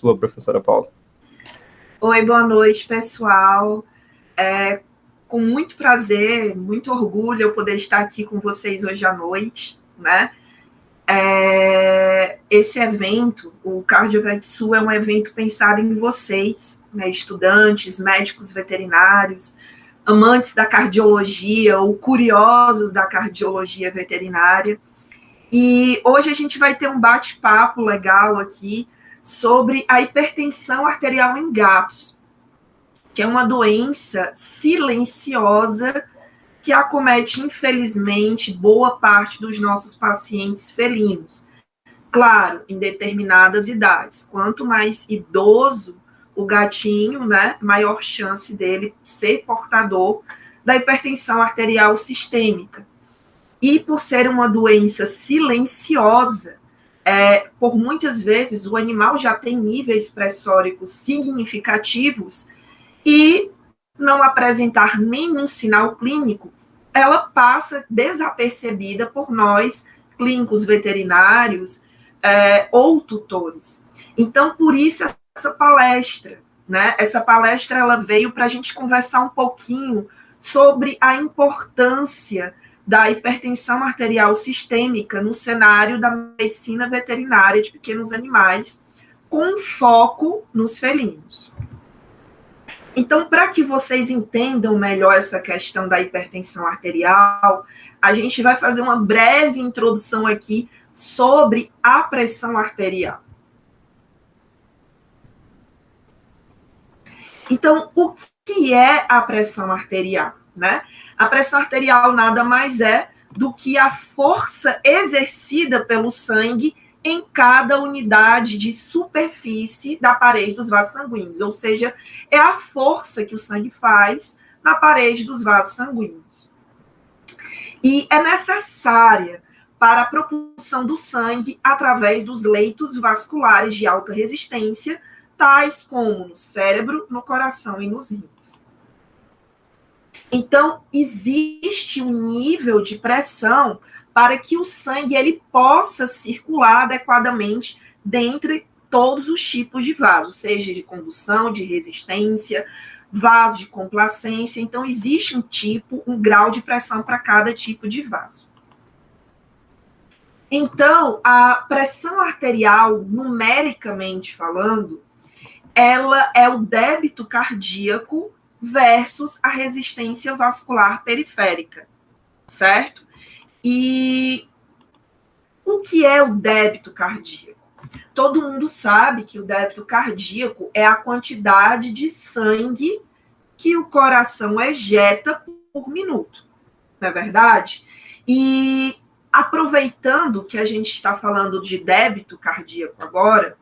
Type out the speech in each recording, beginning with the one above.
sua, professora Paula. Oi, boa noite, pessoal. Com muito prazer, muito orgulho eu poder estar aqui com vocês hoje à noite, né? Esse evento, o CardioVetSul, é um evento pensado em vocês, né, estudantes, médicos veterinários, amantes da cardiologia ou curiosos da cardiologia veterinária. E hoje a gente vai ter um bate-papo legal aqui sobre a hipertensão arterial em gatos, que é uma doença silenciosa que acomete, infelizmente, boa parte dos nossos pacientes felinos. Claro, em determinadas idades. Quanto mais idoso o gatinho, né, maior chance dele ser portador da hipertensão arterial sistêmica. E por ser uma doença silenciosa, por muitas vezes o animal já tem níveis pressóricos significativos e não apresentar nenhum sinal clínico, ela passa desapercebida por nós, clínicos veterinários ou tutores. Então, por isso essa palestra, né? Essa palestra ela veio para a gente conversar um pouquinho sobre a importância da hipertensão arterial sistêmica no cenário da medicina veterinária de pequenos animais, com foco nos felinos. Então, para que vocês entendam melhor essa questão da hipertensão arterial, a gente vai fazer uma breve introdução aqui sobre a pressão arterial. Então, o que é a pressão arterial, né? A pressão arterial nada mais é do que a força exercida pelo sangue em cada unidade de superfície da parede dos vasos sanguíneos, ou seja, é a força que o sangue faz na parede dos vasos sanguíneos. E é necessária para a propulsão do sangue através dos leitos vasculares de alta resistência, tais como no cérebro, no coração e nos rins. Então, existe um nível de pressão para que o sangue ele possa circular adequadamente dentre todos os tipos de vasos, seja de condução, de resistência, vaso de complacência. Então, existe um grau de pressão para cada tipo de vaso. Então, a pressão arterial, numericamente falando, ela é o débito cardíaco versus a resistência vascular periférica, certo? E o que é o débito cardíaco? Todo mundo sabe que o débito cardíaco é a quantidade de sangue que o coração ejeta por minuto, não é verdade? E aproveitando que a gente está falando de débito cardíaco agora,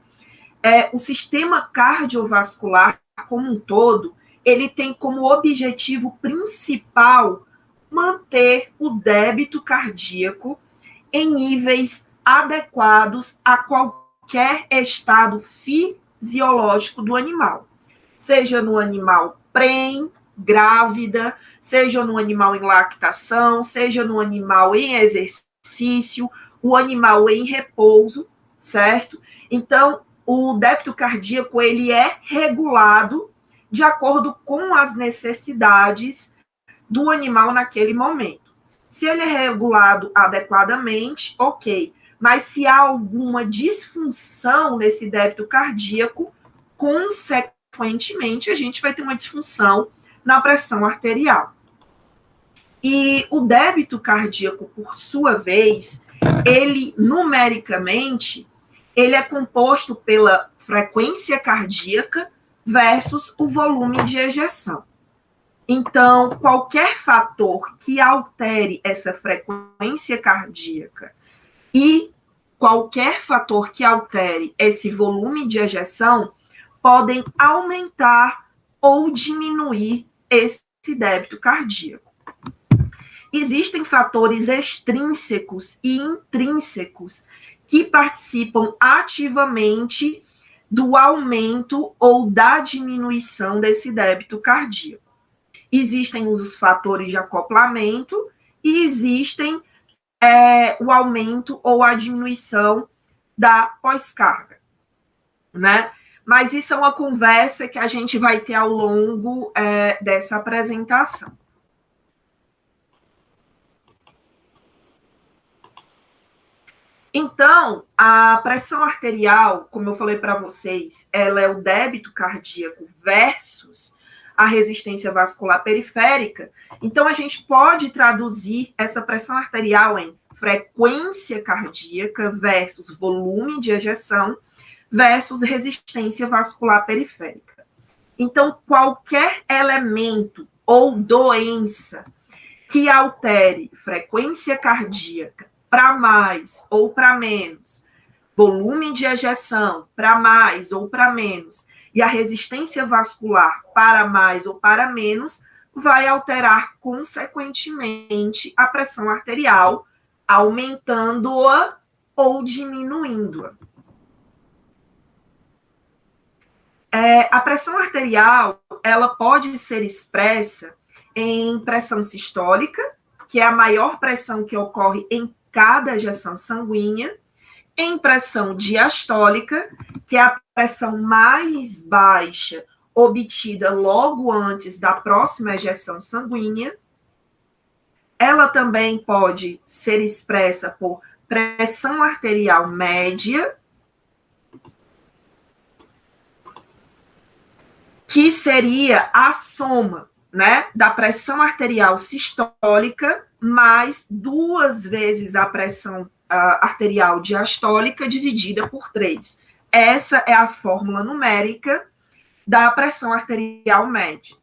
o sistema cardiovascular como um todo, ele tem como objetivo principal manter o débito cardíaco em níveis adequados a qualquer estado fisiológico do animal, seja no animal prenhe, grávida, seja no animal em lactação, seja no animal em exercício, o animal em repouso, certo? Então, o débito cardíaco ele é regulado de acordo com as necessidades do animal naquele momento. Se ele é regulado adequadamente, ok. Mas se há alguma disfunção nesse débito cardíaco, consequentemente, a gente vai ter uma disfunção na pressão arterial. E o débito cardíaco, por sua vez, ele, numericamente, ele é composto pela frequência cardíaca versus o volume de ejeção. Então, qualquer fator que altere essa frequência cardíaca e qualquer fator que altere esse volume de ejeção podem aumentar ou diminuir esse débito cardíaco. Existem fatores extrínsecos e intrínsecos que participam ativamente do aumento ou da diminuição desse débito cardíaco. Existem os fatores de acoplamento e existem o aumento ou a diminuição da pós-carga, né? Mas isso é uma conversa que a gente vai ter ao longo dessa apresentação. Então, a pressão arterial, como eu falei para vocês, ela é o débito cardíaco versus a resistência vascular periférica. Então, a gente pode traduzir essa pressão arterial em frequência cardíaca versus volume de ejeção versus resistência vascular periférica. Então, qualquer elemento ou doença que altere frequência cardíaca para mais ou para menos, volume de ejeção para mais ou para menos, e a resistência vascular para mais ou para menos, vai alterar consequentemente a pressão arterial, aumentando-a ou diminuindo-a. A pressão arterial, ela pode ser expressa em pressão sistólica, que é a maior pressão que ocorre em cada ejeção sanguínea, em pressão diastólica, que é a pressão mais baixa obtida logo antes da próxima ejeção sanguínea. Ela também pode ser expressa por pressão arterial média, que seria a soma, né, da pressão arterial sistólica mais 2 vezes a pressão arterial diastólica dividida por 3. Essa é a fórmula numérica da pressão arterial média.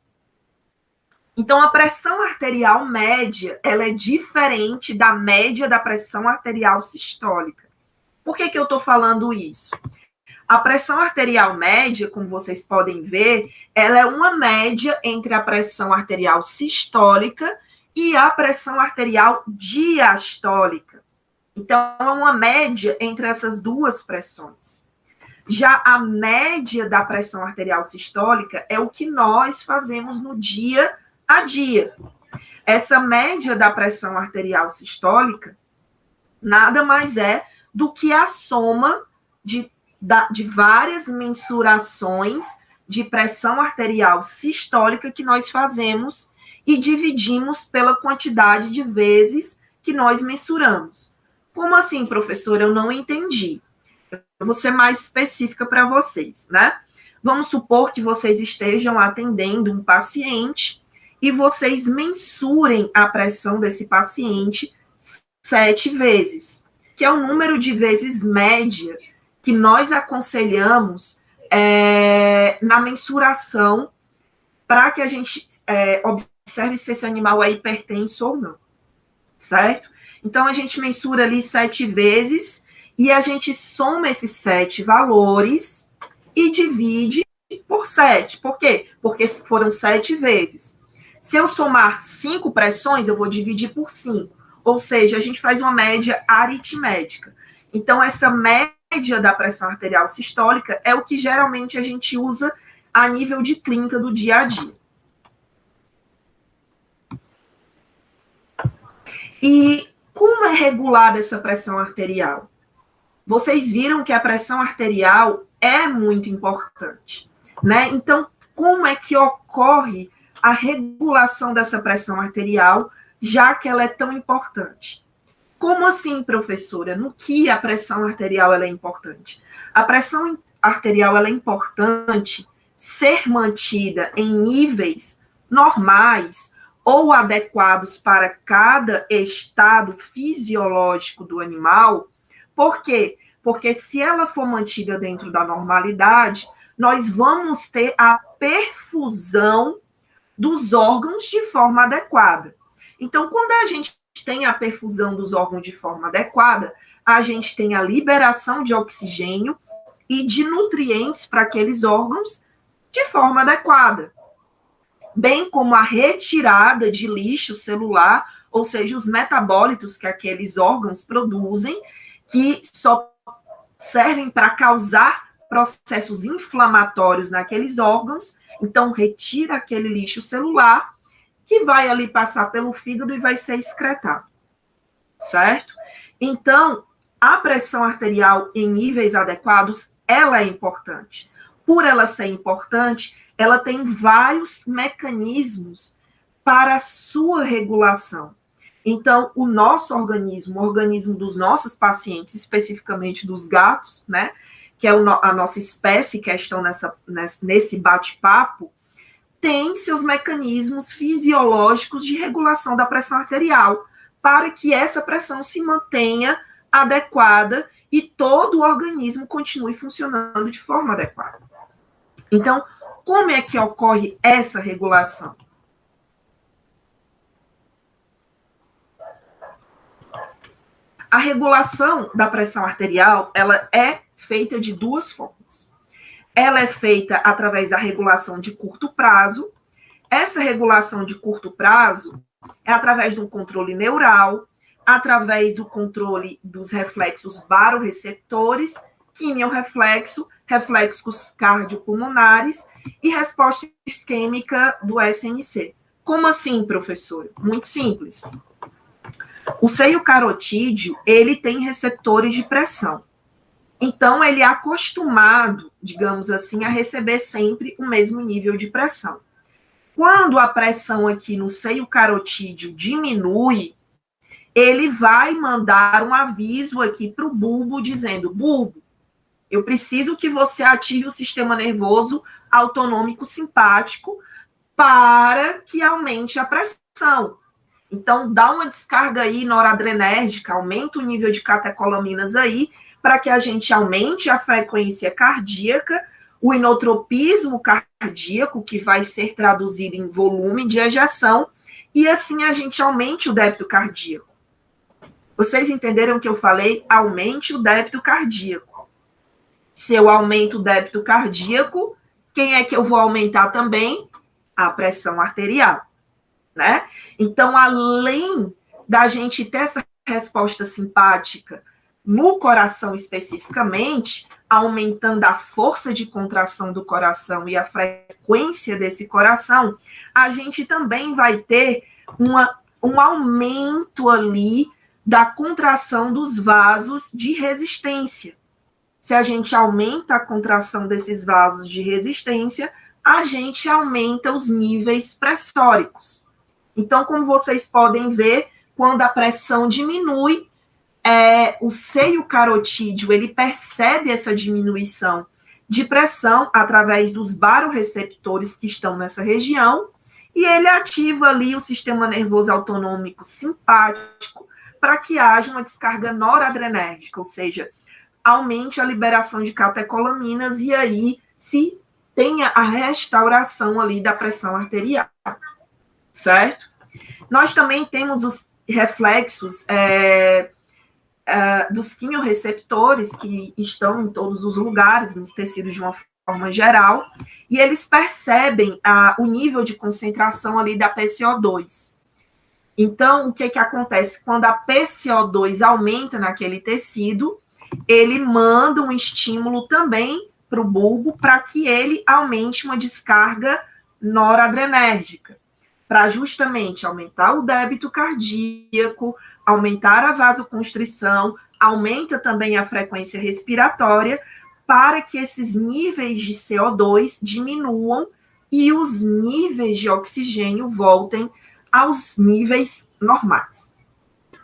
Então, a pressão arterial média, ela é diferente da média da pressão arterial sistólica. Por que eu estou falando isso? A pressão arterial média, como vocês podem ver, ela é uma média entre a pressão arterial sistólica e a pressão arterial diastólica. Então, é uma média entre essas duas pressões. Já a média da pressão arterial sistólica é o que nós fazemos no dia a dia. Essa média da pressão arterial sistólica nada mais é do que a soma de várias mensurações de pressão arterial sistólica que nós fazemos e dividimos pela quantidade de vezes que nós mensuramos. Como assim, professora? Eu não entendi. Eu vou ser mais específica para vocês, né? Vamos supor que vocês estejam atendendo um paciente e vocês mensurem a pressão desse paciente 7 vezes, que é o número de vezes média que nós aconselhamos na mensuração para que a gente observe se esse animal é hipertenso ou não, certo? Então, a gente mensura ali 7 vezes e a gente soma esses 7 valores e divide por 7. Por quê? Porque foram 7 vezes. Se eu somar 5 pressões, eu vou dividir por 5. Ou seja, a gente faz uma média aritmética. Então, essa média da pressão arterial sistólica é o que geralmente a gente usa a nível de clínica do dia a dia. E como é regulada essa pressão arterial? Vocês viram que a pressão arterial é muito importante, né? Então, como é que ocorre a regulação dessa pressão arterial, já que ela é tão importante? Como assim, professora? No que a pressão arterial ela é importante? A pressão arterial ela é importante ser mantida em níveis normais ou adequados para cada estado fisiológico do animal. Por quê? Porque se ela for mantida dentro da normalidade, nós vamos ter a perfusão dos órgãos de forma adequada. Então, quando a gente tem a perfusão dos órgãos de forma adequada, a gente tem a liberação de oxigênio e de nutrientes para aqueles órgãos de forma adequada, bem como a retirada de lixo celular, ou seja, os metabólitos que aqueles órgãos produzem, que só servem para causar processos inflamatórios naqueles órgãos. Então, retira aquele lixo celular que vai ali passar pelo fígado e vai ser excretado, certo? Então, a pressão arterial em níveis adequados, ela é importante. por ela ser importante, ela tem vários mecanismos para a sua regulação. Então, o nosso organismo, o organismo dos nossos pacientes, especificamente dos gatos, né, que é a nossa espécie que estão nesse bate-papo, tem seus mecanismos fisiológicos de regulação da pressão arterial, para que essa pressão se mantenha adequada e todo o organismo continue funcionando de forma adequada. Então, como é que ocorre essa regulação? A regulação da pressão arterial, ela é feita de duas formas. Ela é feita através da regulação de curto prazo. Essa regulação de curto prazo é através de um controle neural, através do controle dos reflexos barorreceptores, quimiorreflexo, reflexos cardiopulmonares e resposta isquêmica do SNC. Como assim, professor? Muito simples. O seio carotídeo, ele tem receptores de pressão. Então, ele é acostumado, digamos assim, a receber sempre o mesmo nível de pressão. Quando a pressão aqui no seio carotídeo diminui, ele vai mandar um aviso aqui para o bulbo, dizendo, bulbo, eu preciso que você ative o sistema nervoso autonômico simpático para que aumente a pressão. Então, dá uma descarga aí noradrenérgica, aumenta o nível de catecolaminas aí, para que a gente aumente a frequência cardíaca, o inotropismo cardíaco, que vai ser traduzido em volume de ejeção, e assim a gente aumente o débito cardíaco. Vocês entenderam o que eu falei? Aumente o débito cardíaco. Se eu aumento o débito cardíaco, quem é que eu vou aumentar também? A pressão arterial, né? Então, além da gente ter essa resposta simpática no coração especificamente, aumentando a força de contração do coração e a frequência desse coração, a gente também vai ter um aumento ali da contração dos vasos de resistência. Se a gente aumenta a contração desses vasos de resistência, a gente aumenta os níveis pressóricos. Então, como vocês podem ver, quando a pressão diminui, o seio carotídeo, ele percebe essa diminuição de pressão através dos barorreceptores que estão nessa região, e ele ativa ali o sistema nervoso autonômico simpático para que haja uma descarga noradrenérgica, ou seja, aumente a liberação de catecolaminas e aí se tenha a restauração ali da pressão arterial, certo? Nós também temos os reflexos dos quimiorreceptores que estão em todos os lugares, nos tecidos de uma forma geral, e eles percebem o nível de concentração ali da PCO2. Então, o que acontece? Quando a PCO2 aumenta naquele tecido, ele manda um estímulo também para o bulbo para que ele aumente uma descarga noradrenérgica, para justamente aumentar o débito cardíaco, aumentar a vasoconstrição, aumenta também a frequência respiratória, para que esses níveis de CO2 diminuam e os níveis de oxigênio voltem aos níveis normais,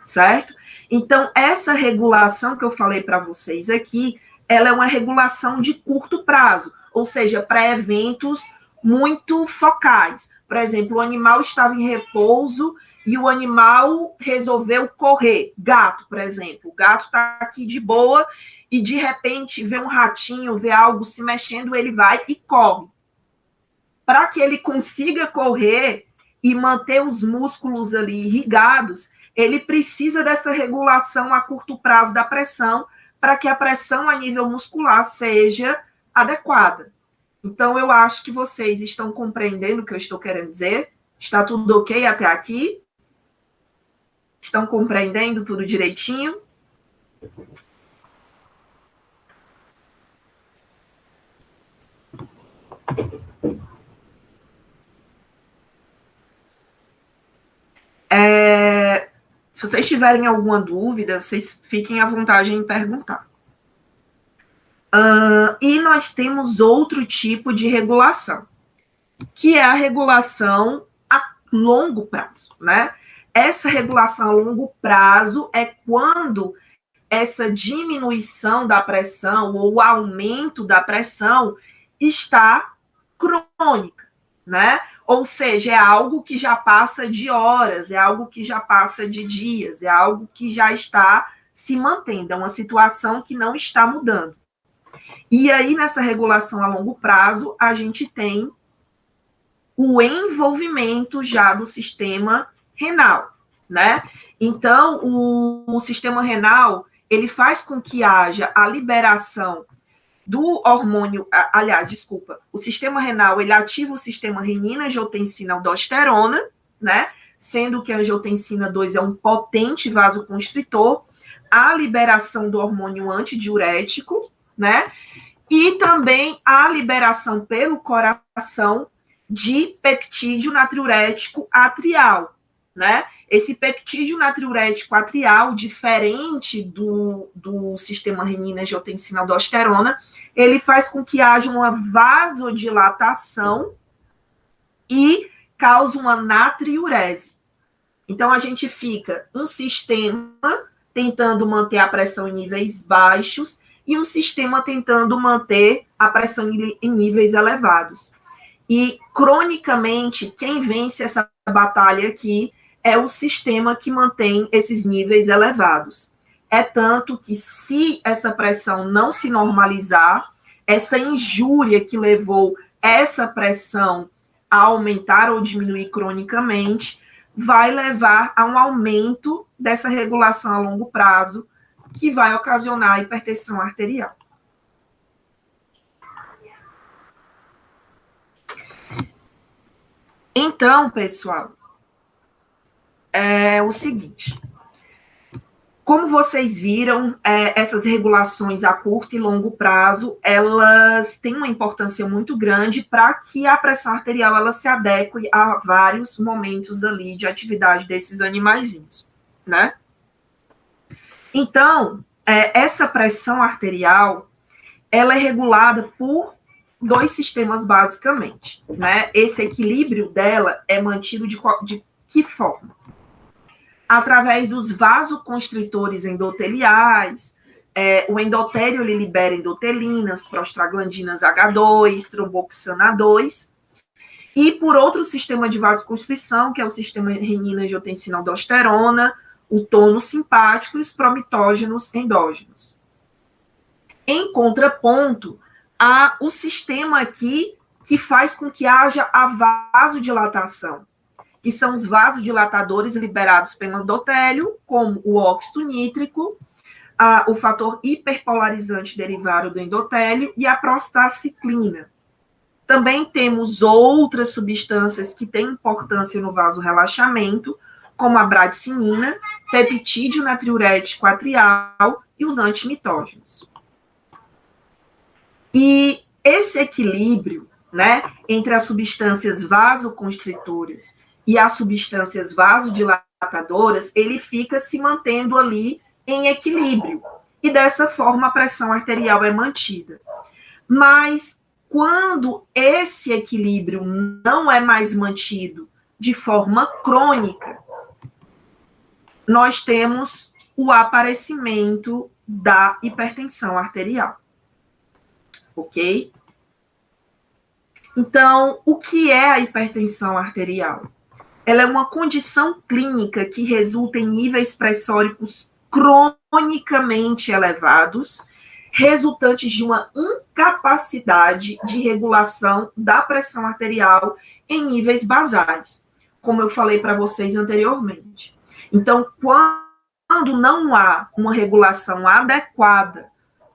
certo? Então, essa regulação que eu falei para vocês aqui, ela é uma regulação de curto prazo, ou seja, para eventos muito focais. Por exemplo, o animal estava em repouso e o animal resolveu correr. Gato, por exemplo. O gato está aqui de boa e, de repente, vê um ratinho, vê algo se mexendo, ele vai e corre. Para que ele consiga correr e manter os músculos ali irrigados, ele precisa dessa regulação a curto prazo da pressão, para que a pressão a nível muscular seja adequada. Então, eu acho que vocês estão compreendendo o que eu estou querendo dizer. Está tudo ok até aqui? Estão compreendendo tudo direitinho? Se vocês tiverem alguma dúvida, vocês fiquem à vontade em perguntar. E nós temos outro tipo de regulação, que é a regulação a longo prazo, né? Essa regulação a longo prazo é quando essa diminuição da pressão ou o aumento da pressão está crônica, né? Ou seja, é algo que já passa de horas, é algo que já passa de dias, é algo que já está se mantendo, é uma situação que não está mudando. E aí, nessa regulação a longo prazo, a gente tem o envolvimento já do sistema renal, né? Então, o sistema renal, ele faz com que haja a liberação do hormônio, aliás, desculpa, o sistema renal, ele ativa o sistema renina, angiotensina, aldosterona, né? Sendo que a angiotensina 2 é um potente vasoconstritor, a liberação do hormônio antidiurético, né? E também a liberação pelo coração de peptídeo natriurético atrial, né? Esse peptídeo natriurético atrial, diferente do sistema renina, angiotensina, aldosterona, ele faz com que haja uma vasodilatação e causa uma natriurese. Então, a gente fica um sistema tentando manter a pressão em níveis baixos e um sistema tentando manter a pressão em níveis elevados. E, cronicamente, quem vence essa batalha aqui é o sistema que mantém esses níveis elevados. É tanto que, se essa pressão não se normalizar, essa injúria que levou essa pressão a aumentar ou diminuir cronicamente, vai levar a um aumento dessa regulação a longo prazo, que vai ocasionar a hipertensão arterial. Então, pessoal, é o seguinte, como vocês viram, essas regulações a curto e longo prazo, elas têm uma importância muito grande para que a pressão arterial ela se adeque a vários momentos ali de atividade desses animaizinhos, né? Então, essa pressão arterial, ela é regulada por dois sistemas, basicamente, né? Esse equilíbrio dela é mantido de que forma? Através dos vasoconstritores endoteliais, o endotélio ele libera endotelinas, prostaglandinas H2, tromboxana 2, e por outro sistema de vasoconstrição, que é o sistema renina, angiotensina, aldosterona, o tônus simpático e os promitógenos endógenos. Em contraponto, há o sistema aqui que faz com que haja a vasodilatação, que são os vasodilatadores liberados pelo endotélio, como o óxido nítrico, o fator hiperpolarizante derivado do endotélio e a prostaciclina. Também temos outras substâncias que têm importância no vasorrelaxamento, como a bradicinina, peptídeo natriurético atrial e os antimitógenos. E esse equilíbrio, né, entre as substâncias vasoconstritoras e as substâncias vasodilatadoras, ele fica se mantendo ali em equilíbrio. E dessa forma a pressão arterial é mantida. Mas quando esse equilíbrio não é mais mantido de forma crônica, nós temos o aparecimento da hipertensão arterial. Ok? Então, o que é a hipertensão arterial? Ela é uma condição clínica que resulta em níveis pressóricos cronicamente elevados, resultantes de uma incapacidade de regulação da pressão arterial em níveis basais, como eu falei para vocês anteriormente. Então, quando não há uma regulação adequada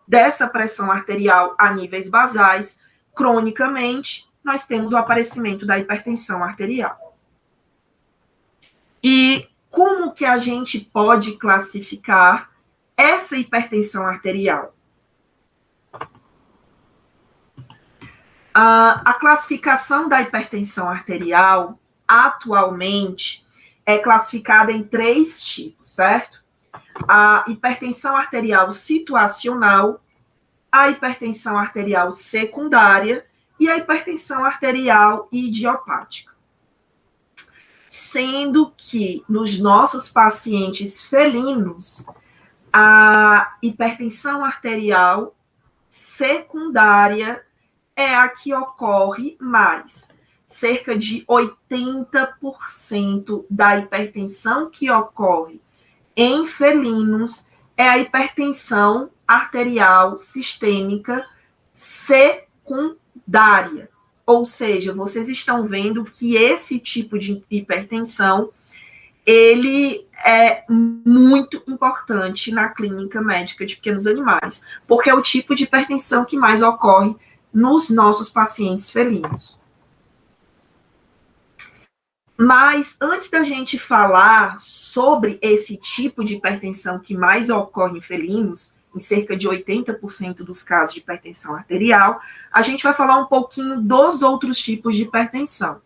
dessa pressão arterial a níveis basais, cronicamente, nós temos o aparecimento da hipertensão arterial. E como que a gente pode classificar essa hipertensão arterial? A classificação da hipertensão arterial, atualmente, é classificada em 3 tipos, certo? A hipertensão arterial situacional, a hipertensão arterial secundária e a hipertensão arterial idiopática. Sendo que nos nossos pacientes felinos, a hipertensão arterial secundária é a que ocorre mais. Cerca de 80% da hipertensão que ocorre em felinos é a hipertensão arterial sistêmica secundária. Ou seja, vocês estão vendo que esse tipo de hipertensão, ele é muito importante na clínica médica de pequenos animais, porque é o tipo de hipertensão que mais ocorre nos nossos pacientes felinos. Mas antes da gente falar sobre esse tipo de hipertensão que mais ocorre em felinos, em cerca de 80% dos casos de hipertensão arterial, a gente vai falar um pouquinho dos outros tipos de hipertensão.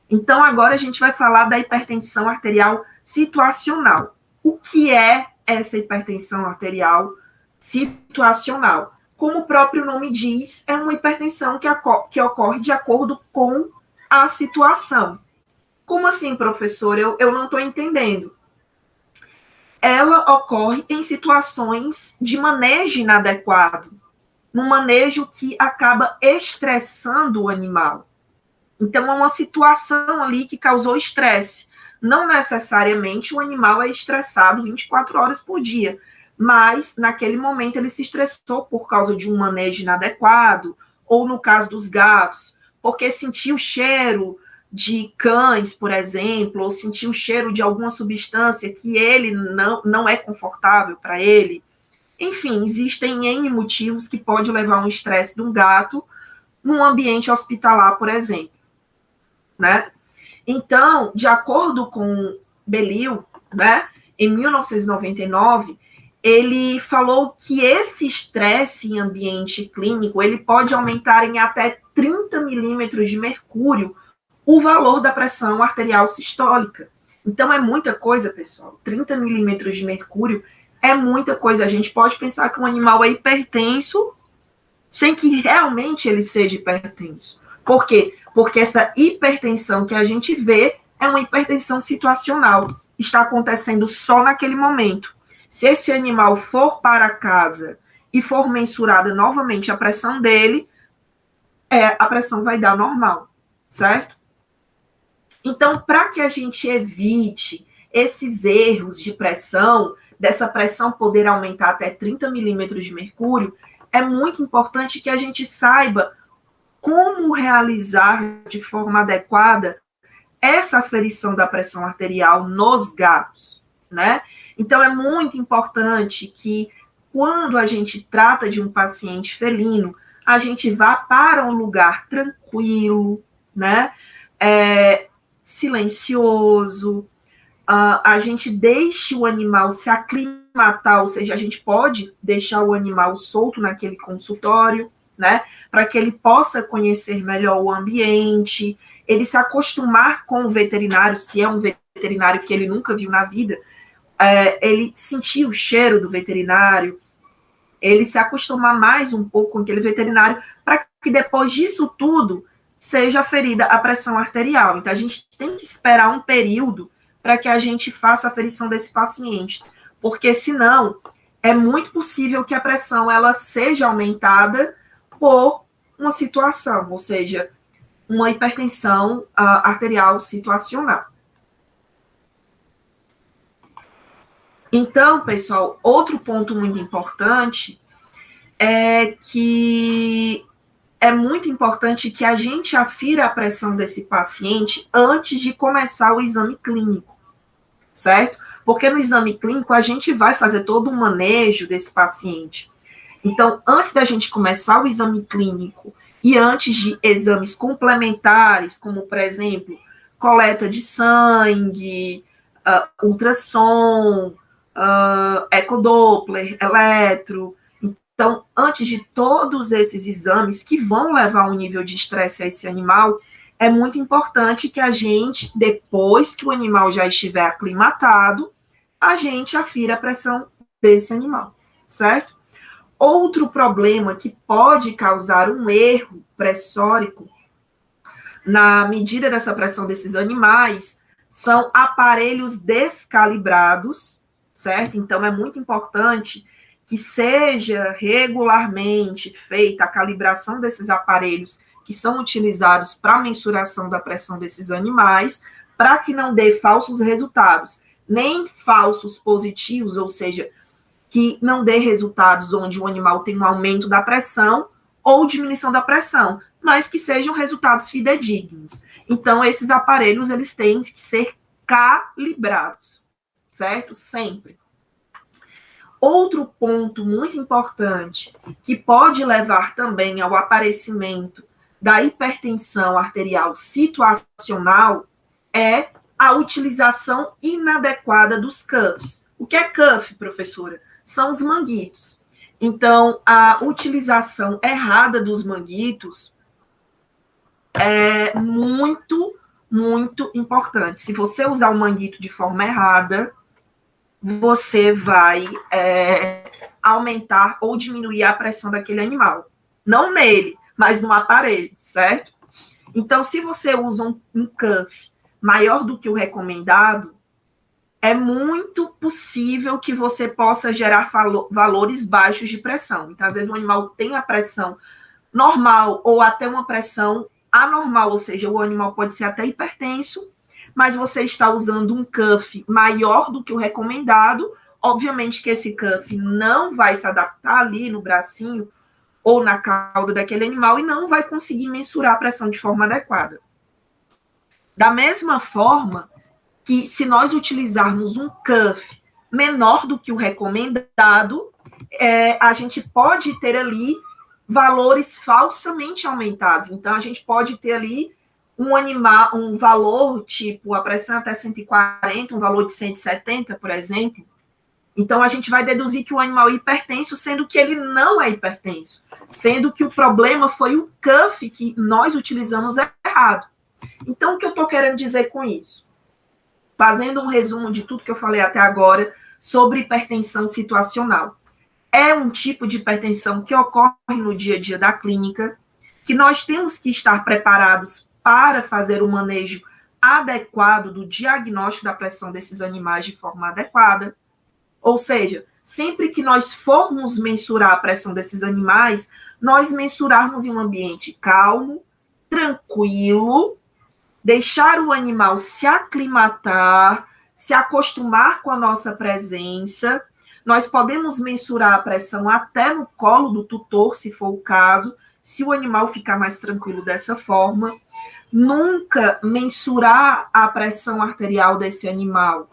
Então, agora a gente vai falar da hipertensão arterial situacional. O que é essa hipertensão arterial situacional? Como o próprio nome diz, é uma hipertensão que ocorre de acordo com a situação. Como assim, professor? Eu não estou entendendo. Ela ocorre em situações de manejo inadequado, num manejo que acaba estressando o animal. Então, é uma situação ali que causou estresse. Não necessariamente o animal é estressado 24 horas por dia, mas naquele momento ele se estressou por causa de um manejo inadequado, ou no caso dos gatos, porque sentiu o cheiro de cães, por exemplo, ou sentir o cheiro de alguma substância que ele não é confortável para ele. Enfim, existem N motivos que pode levar a um estresse de um gato num ambiente hospitalar, por exemplo. Né? Então, de acordo com Belil, né, em 1999, ele falou que esse estresse em ambiente clínico ele pode aumentar em até 30 milímetros de mercúrio o valor da pressão arterial sistólica. Então, é muita coisa, pessoal. 30 milímetros de mercúrio é muita coisa. A gente pode pensar que um animal é hipertenso sem que realmente ele seja hipertenso. Por quê? Porque essa hipertensão que a gente vê é uma hipertensão situacional. Está acontecendo só naquele momento. Se esse animal for para casa e for mensurada novamente a pressão dele, a pressão vai dar normal, certo? Então, para que a gente evite esses erros de pressão, dessa pressão poder aumentar até 30 milímetros de mercúrio, é muito importante que a gente saiba como realizar de forma adequada essa aferição da pressão arterial nos gatos, né? Então, é muito importante que, quando a gente trata de um paciente felino, a gente vá para um lugar tranquilo, né? Silencioso, a gente deixe o animal se aclimatar, ou seja, a gente pode deixar o animal solto naquele consultório, né, para que ele possa conhecer melhor o ambiente, ele se acostumar com o veterinário, se é um veterinário que ele nunca viu na vida, ele sentir o cheiro do veterinário, ele se acostumar mais um pouco com aquele veterinário, para que depois disso tudo seja aferida a pressão arterial. Então, a gente tem que esperar um período para que a gente faça a aferição desse paciente, porque senão é muito possível que a pressão ela seja aumentada por uma situação, ou seja, uma hipertensão arterial situacional. Então, pessoal, outro ponto muito importante é que é muito importante que a gente afira a pressão desse paciente antes de começar o exame clínico, certo? Porque no exame clínico a gente vai fazer todo um manejo desse paciente. Então, antes da gente começar o exame clínico e antes de exames complementares, como, por exemplo, coleta de sangue, ultrassom, ecodoppler, eletro. Então, antes de todos esses exames que vão levar um nível de estresse a esse animal, é muito importante que a gente, depois que o animal já estiver aclimatado, a gente afira a pressão desse animal, certo? Outro problema que pode causar um erro pressórico na medida dessa pressão desses animais são aparelhos descalibrados, certo? Então, é muito importante que seja regularmente feita a calibração desses aparelhos que são utilizados para a mensuração da pressão desses animais, para que não dê falsos resultados, nem falsos positivos, ou seja, que não dê resultados onde o animal tem um aumento da pressão ou diminuição da pressão, mas que sejam resultados fidedignos. Então, esses aparelhos, eles têm que ser calibrados, certo? Sempre. Outro ponto muito importante que pode levar também ao aparecimento da hipertensão arterial situacional é a utilização inadequada dos cuffs. O que é cuff, professora? São os manguitos. Então, a utilização errada dos manguitos é muito, muito importante. Se você usar o manguito de forma errada, você vai aumentar ou diminuir a pressão daquele animal. Não nele, mas no aparelho, certo? Então, se você usa um cuff maior do que o recomendado, é muito possível que você possa gerar valores baixos de pressão. Então, às vezes, o animal tem a pressão normal ou até uma pressão anormal, ou seja, o animal pode ser até hipertenso, mas você está usando um cuff maior do que o recomendado. Obviamente que esse cuff não vai se adaptar ali no bracinho ou na cauda daquele animal e não vai conseguir mensurar a pressão de forma adequada. Da mesma forma que se nós utilizarmos um cuff menor do que o recomendado, a gente pode ter ali valores falsamente aumentados. Então, a gente pode ter ali um valor, tipo, a pressão até 140, um valor de 170, por exemplo. Então, a gente vai deduzir que o animal é hipertenso, sendo que ele não é hipertenso, sendo que o problema foi o cuff que nós utilizamos errado. Então, o que eu estou querendo dizer com isso? Fazendo um resumo de tudo que eu falei até agora sobre hipertensão situacional. É um tipo de hipertensão que ocorre no dia a dia da clínica, que nós temos que estar preparados para fazer o manejo adequado do diagnóstico da pressão desses animais de forma adequada. Ou seja, sempre que nós formos mensurar a pressão desses animais, nós mensurarmos em um ambiente calmo, tranquilo, deixar o animal se aclimatar, se acostumar com a nossa presença. Nós podemos mensurar a pressão até no colo do tutor, se for o caso, se o animal ficar mais tranquilo dessa forma. Nunca mensurar a pressão arterial desse animal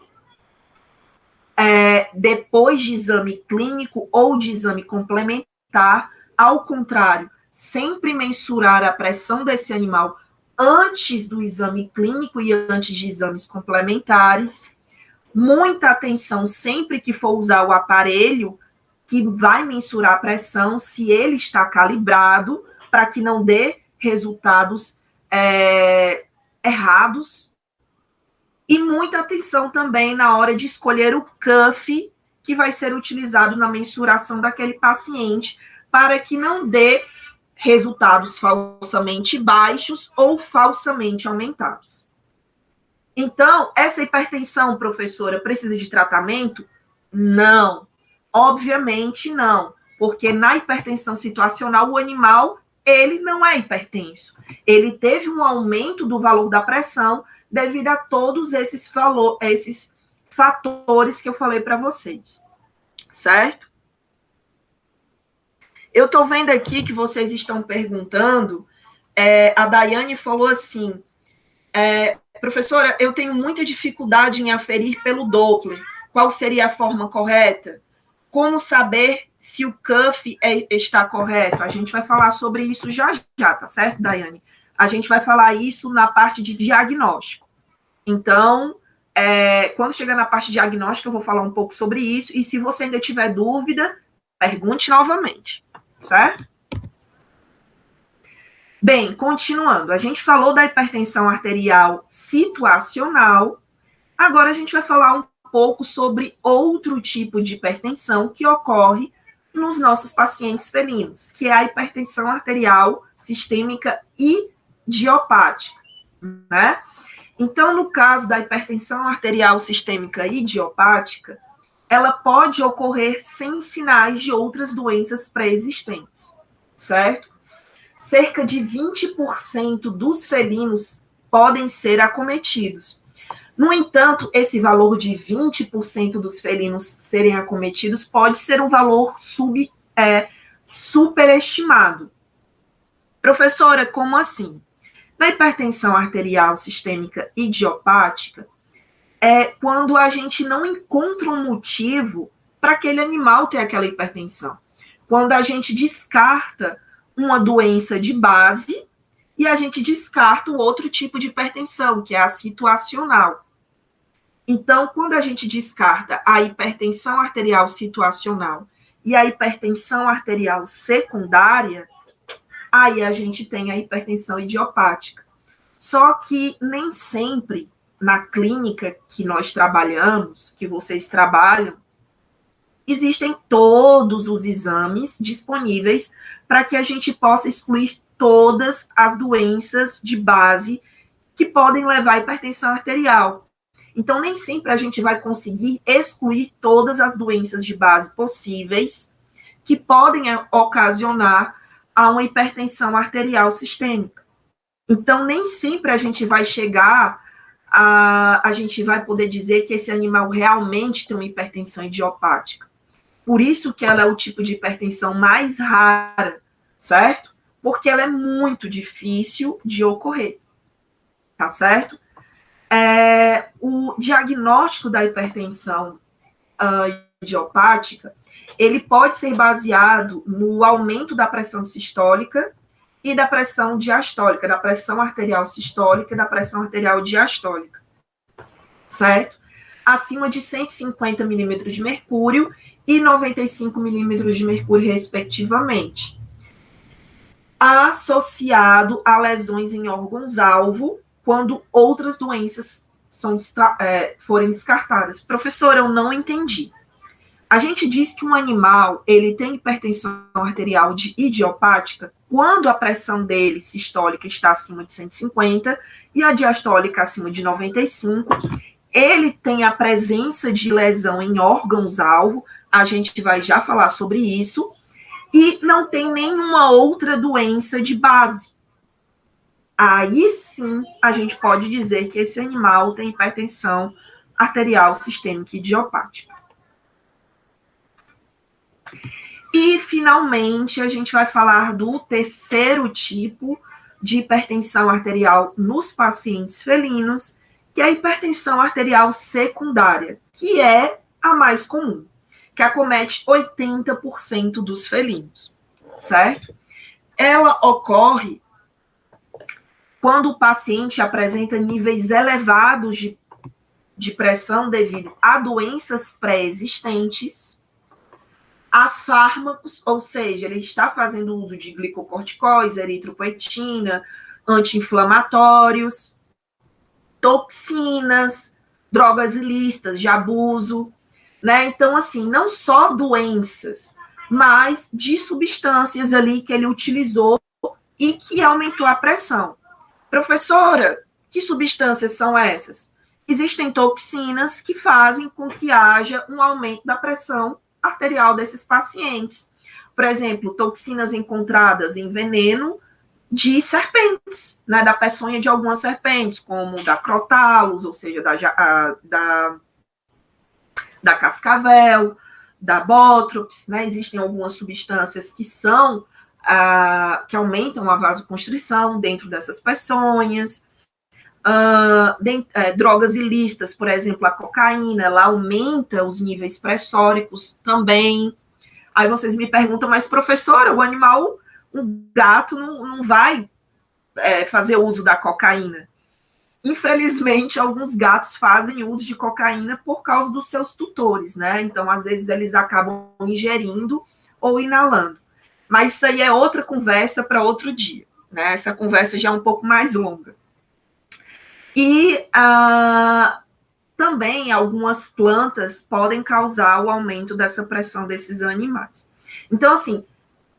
depois de exame clínico ou de exame complementar. Ao contrário, sempre mensurar a pressão desse animal antes do exame clínico e antes de exames complementares. Muita atenção sempre que for usar o aparelho que vai mensurar a pressão, se ele está calibrado, para que não dê resultados errados. E muita atenção também na hora de escolher o cuff que vai ser utilizado na mensuração daquele paciente, para que não dê resultados falsamente baixos ou falsamente aumentados. Então, essa hipertensão, professora, precisa de tratamento? Não. Obviamente não, porque na hipertensão situacional o animal, ele não é hipertenso. Ele teve um aumento do valor da pressão devido a todos esses fatores que eu falei para vocês. Certo? Eu estou vendo aqui que vocês estão perguntando, a Daiane falou assim, professora, eu tenho muita dificuldade em aferir pelo Doppler. Qual seria a forma correta? Como saber se o cuff está correto? A gente vai falar sobre isso já, tá certo, Daiane? A gente vai falar isso na parte de diagnóstico. Então, quando chegar na parte diagnóstica, eu vou falar um pouco sobre isso. E se você ainda tiver dúvida, pergunte novamente, certo? Bem, continuando. A gente falou da hipertensão arterial situacional. Agora a gente vai falar um pouco sobre outro tipo de hipertensão que ocorre nos nossos pacientes felinos, que é a hipertensão arterial sistêmica idiopática, né? Então, no caso da hipertensão arterial sistêmica idiopática, ela pode ocorrer sem sinais de outras doenças pré-existentes, certo? Cerca de 20% dos felinos podem ser acometidos. No entanto, esse valor de 20% dos felinos serem acometidos pode ser um valor superestimado. Professora, como assim? Na hipertensão arterial sistêmica idiopática, é quando a gente não encontra um motivo para aquele animal ter aquela hipertensão. Quando a gente descarta uma doença de base e a gente descarta o outro tipo de hipertensão, que é a situacional. Então, quando a gente descarta a hipertensão arterial situacional e a hipertensão arterial secundária, aí a gente tem a hipertensão idiopática. Só que nem sempre na clínica que nós trabalhamos, que vocês trabalham, existem todos os exames disponíveis para que a gente possa excluir todas as doenças de base que podem levar à hipertensão arterial. Então, nem sempre a gente vai conseguir excluir todas as doenças de base possíveis que podem ocasionar a uma hipertensão arterial sistêmica. Então, nem sempre a gente vai chegar a gente vai poder dizer que esse animal realmente tem uma hipertensão idiopática. Por isso que ela é o tipo de hipertensão mais rara, certo? Porque ela é muito difícil de ocorrer, tá certo? O diagnóstico da hipertensão idiopática, ele pode ser baseado no aumento da pressão sistólica e da pressão diastólica, da pressão arterial sistólica e da pressão arterial diastólica, certo? Acima de 150 milímetros de mercúrio e 95 milímetros de mercúrio, respectivamente. Associado a lesões em órgãos-alvo, quando outras doenças forem descartadas. Professora, eu não entendi. A gente diz que um animal ele tem hipertensão arterial idiopática quando a pressão dele sistólica está acima de 150 e a diastólica acima de 95. Ele tem a presença de lesão em órgãos-alvo, a gente vai já falar sobre isso, e não tem nenhuma outra doença de base. Aí sim a gente pode dizer que esse animal tem hipertensão arterial sistêmica idiopática. E, finalmente, a gente vai falar do terceiro tipo de hipertensão arterial nos pacientes felinos, que é a hipertensão arterial secundária, que é a mais comum, que acomete 80% dos felinos, certo? Ela ocorre quando o paciente apresenta níveis elevados de pressão devido a doenças pré-existentes, a fármacos, ou seja, ele está fazendo uso de glicocorticoides, eritropoetina, anti-inflamatórios, toxinas, drogas ilícitas de abuso, né? Então, assim, não só doenças, mas de substâncias ali que ele utilizou e que aumentou a pressão. Professora, que substâncias são essas? Existem toxinas que fazem com que haja um aumento da pressão arterial desses pacientes. Por exemplo, toxinas encontradas em veneno de serpentes, né, da peçonha de algumas serpentes, como da Crotalus, ou seja, da cascavel, da Botrops, né? Existem algumas substâncias que são que aumentam a vasoconstrição dentro dessas peçonhas. Drogas ilícitas, por exemplo, a cocaína, ela aumenta os níveis pressóricos também. Aí vocês me perguntam, mas professora, um gato não vai fazer uso da cocaína. Infelizmente, alguns gatos fazem uso de cocaína por causa dos seus tutores, né? Então, às vezes, eles acabam ingerindo ou inalando. Mas isso aí é outra conversa para outro dia, né? Essa conversa já é um pouco mais longa. E também algumas plantas podem causar o aumento dessa pressão desses animais. Então, assim,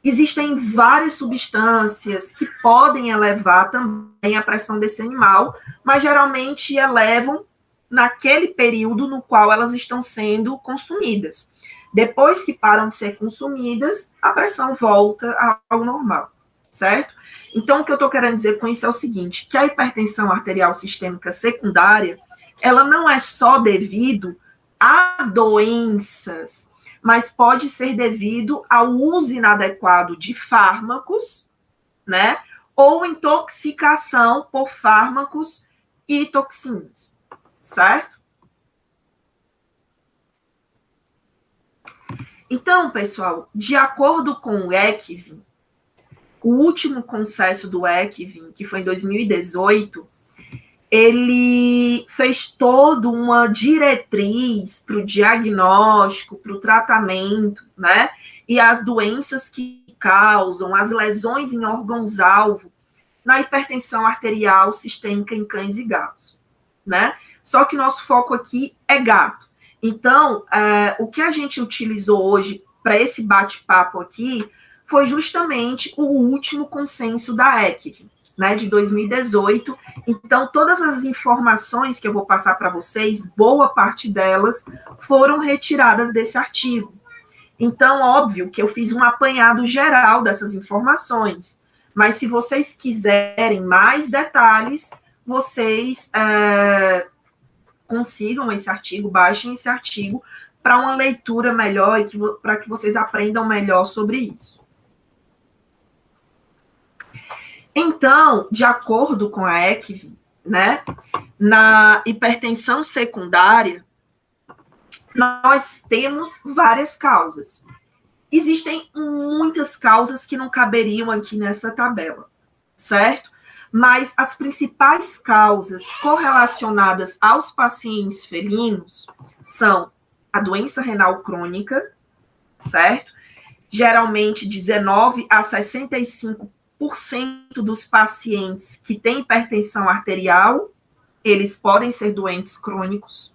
existem várias substâncias que podem elevar também a pressão desse animal, mas geralmente elevam naquele período no qual elas estão sendo consumidas. Depois que param de ser consumidas, a pressão volta ao normal, certo? Então, o que eu estou querendo dizer com isso é o seguinte, que a hipertensão arterial sistêmica secundária, ela não é só devido a doenças, mas pode ser devido ao uso inadequado de fármacos, né? Ou intoxicação por fármacos e toxinas, certo? Então, pessoal, de acordo com o ECVIM, o último consenso do ECVIM, que foi em 2018, ele fez toda uma diretriz para o diagnóstico, para o tratamento, né? E as doenças que causam, as lesões em órgãos-alvo na hipertensão arterial sistêmica em cães e gatos, né? Só que nosso foco aqui é gato. Então, o que a gente utilizou hoje para esse bate-papo aqui foi justamente o último consenso da ECVIM, né, de 2018. Então, todas as informações que eu vou passar para vocês, boa parte delas foram retiradas desse artigo. Então, óbvio que eu fiz um apanhado geral dessas informações, mas se vocês quiserem mais detalhes, vocês consigam esse artigo, baixem esse artigo para uma leitura melhor e para que vocês aprendam melhor sobre isso. Então, de acordo com a ECVIM, né, na hipertensão secundária, nós temos várias causas. Existem muitas causas que não caberiam aqui nessa tabela, certo? Mas as principais causas correlacionadas aos pacientes felinos são a doença renal crônica, certo? Geralmente 19 a 65% dos pacientes que têm hipertensão arterial, eles podem ser doentes crônicos,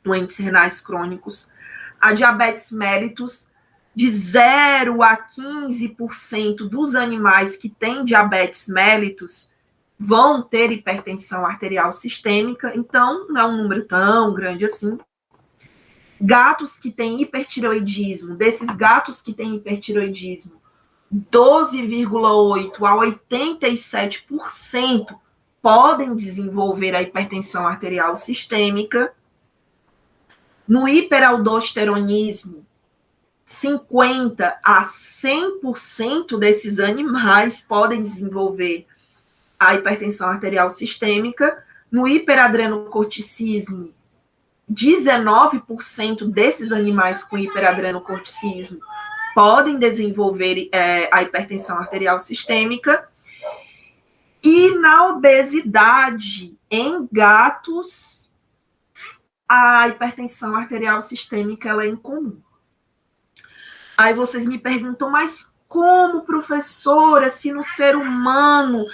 doentes renais crônicos. A diabetes mellitus, de 0 a 15% dos animais que têm diabetes mellitus vão ter hipertensão arterial sistêmica, então não é um número tão grande assim. Gatos que têm hipertireoidismo, desses gatos que têm hipertireoidismo, 12,8% a 87% podem desenvolver a hipertensão arterial sistêmica. No hiperaldosteronismo, 50% a 100% desses animais podem desenvolver a hipertensão arterial sistêmica. No hiperadrenocorticismo, 19% desses animais com hiperadrenocorticismo podem desenvolver a hipertensão arterial sistêmica. E na obesidade em gatos, a hipertensão arterial sistêmica ela é incomum. Aí vocês me perguntam, mas como, professora, se no ser humano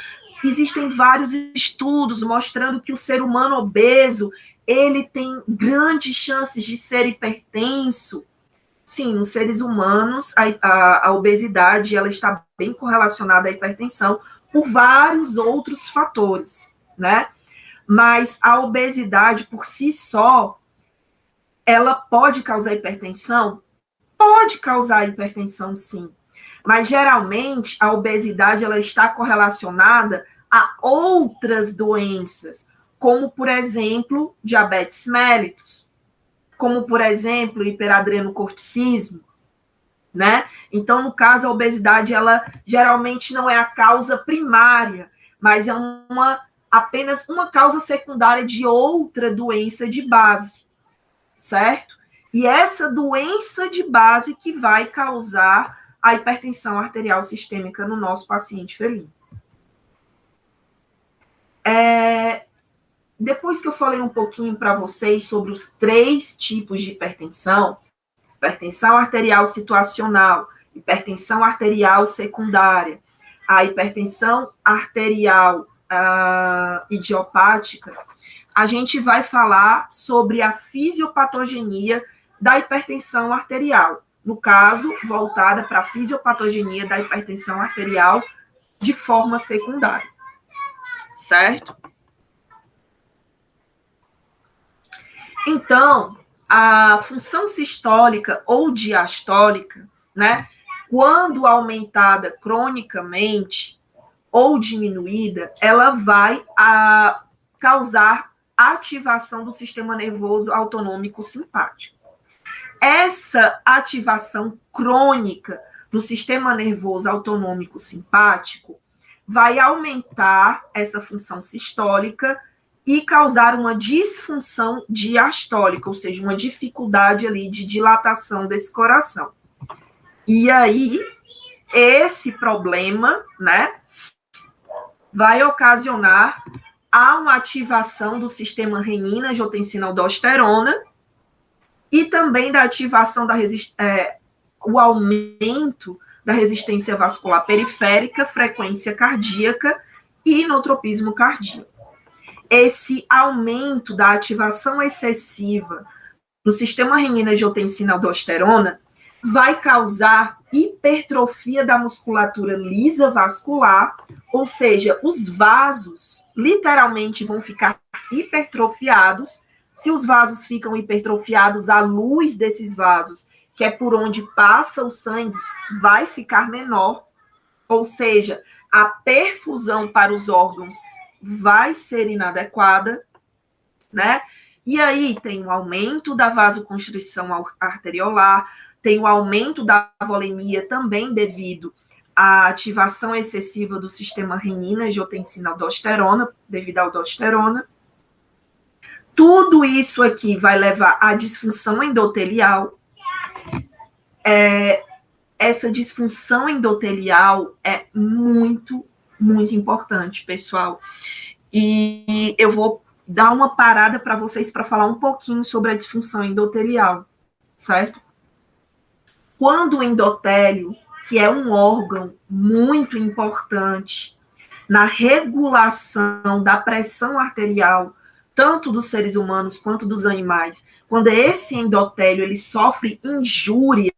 existem vários estudos mostrando que o ser humano obeso, ele tem grandes chances de ser hipertenso? Sim, nos seres humanos, a obesidade ela está bem correlacionada à hipertensão por vários outros fatores, né? Mas a obesidade por si só, ela pode causar hipertensão? Pode causar hipertensão, sim. Mas, geralmente, a obesidade ela está correlacionada a outras doenças, como, por exemplo, diabetes mellitus, como, por exemplo, hiperadrenocorticismo, né? Então, no caso, a obesidade, ela geralmente não é a causa primária, mas é apenas uma causa secundária de outra doença de base, certo? E essa doença de base que vai causar a hipertensão arterial sistêmica no nosso paciente felino. Depois que eu falei um pouquinho para vocês sobre os 3 tipos de hipertensão arterial situacional, hipertensão arterial secundária, a hipertensão arterial idiopática, a gente vai falar sobre a fisiopatogenia da hipertensão arterial. no caso, voltada para a fisiopatogenia da hipertensão arterial de forma secundária, certo? Então, a função sistólica ou diastólica, né, quando aumentada cronicamente ou diminuída, ela vai causar ativação do sistema nervoso autonômico simpático. Essa ativação crônica do sistema nervoso autonômico simpático vai aumentar essa função sistólica e causar uma disfunção diastólica, ou seja, uma dificuldade ali de dilatação desse coração. E aí, esse problema, né, vai ocasionar uma ativação do sistema renina-angiotensina-aldosterona e também da ativação o aumento da resistência vascular periférica, frequência cardíaca e inotropismo cardíaco. Esse aumento da ativação excessiva do sistema renina-angiotensina-aldosterona vai causar hipertrofia da musculatura lisa vascular, ou seja, os vasos literalmente vão ficar hipertrofiados. Se os vasos ficam hipertrofiados, a luz desses vasos, que é por onde passa o sangue, vai ficar menor, ou seja, a perfusão para os órgãos vai ser inadequada, né? E aí tem o aumento da vasoconstrição arteriolar, tem o aumento da volemia também devido à ativação excessiva do sistema renina-angiotensina-aldosterona, devido à aldosterona. Tudo isso aqui vai levar à disfunção endotelial. Essa disfunção endotelial é muito, muito importante, pessoal. E eu vou dar uma parada para vocês para falar um pouquinho sobre a disfunção endotelial, certo? Quando o endotélio, que é um órgão muito importante na regulação da pressão arterial, tanto dos seres humanos quanto dos animais, quando esse endotélio ele sofre injúria,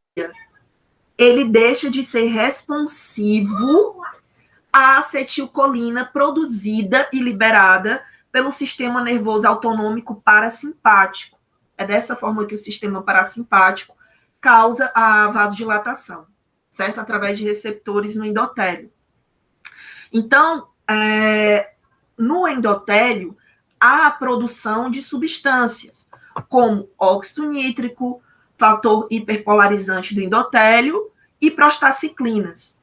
ele deixa de ser responsivo à acetilcolina produzida e liberada pelo sistema nervoso autonômico parasimpático. É dessa forma que o sistema parasimpático causa a vasodilatação, certo? Através de receptores no endotélio. Então, no endotélio, há a produção de substâncias, como óxido nítrico, fator hiperpolarizante do endotélio e prostaciclinas.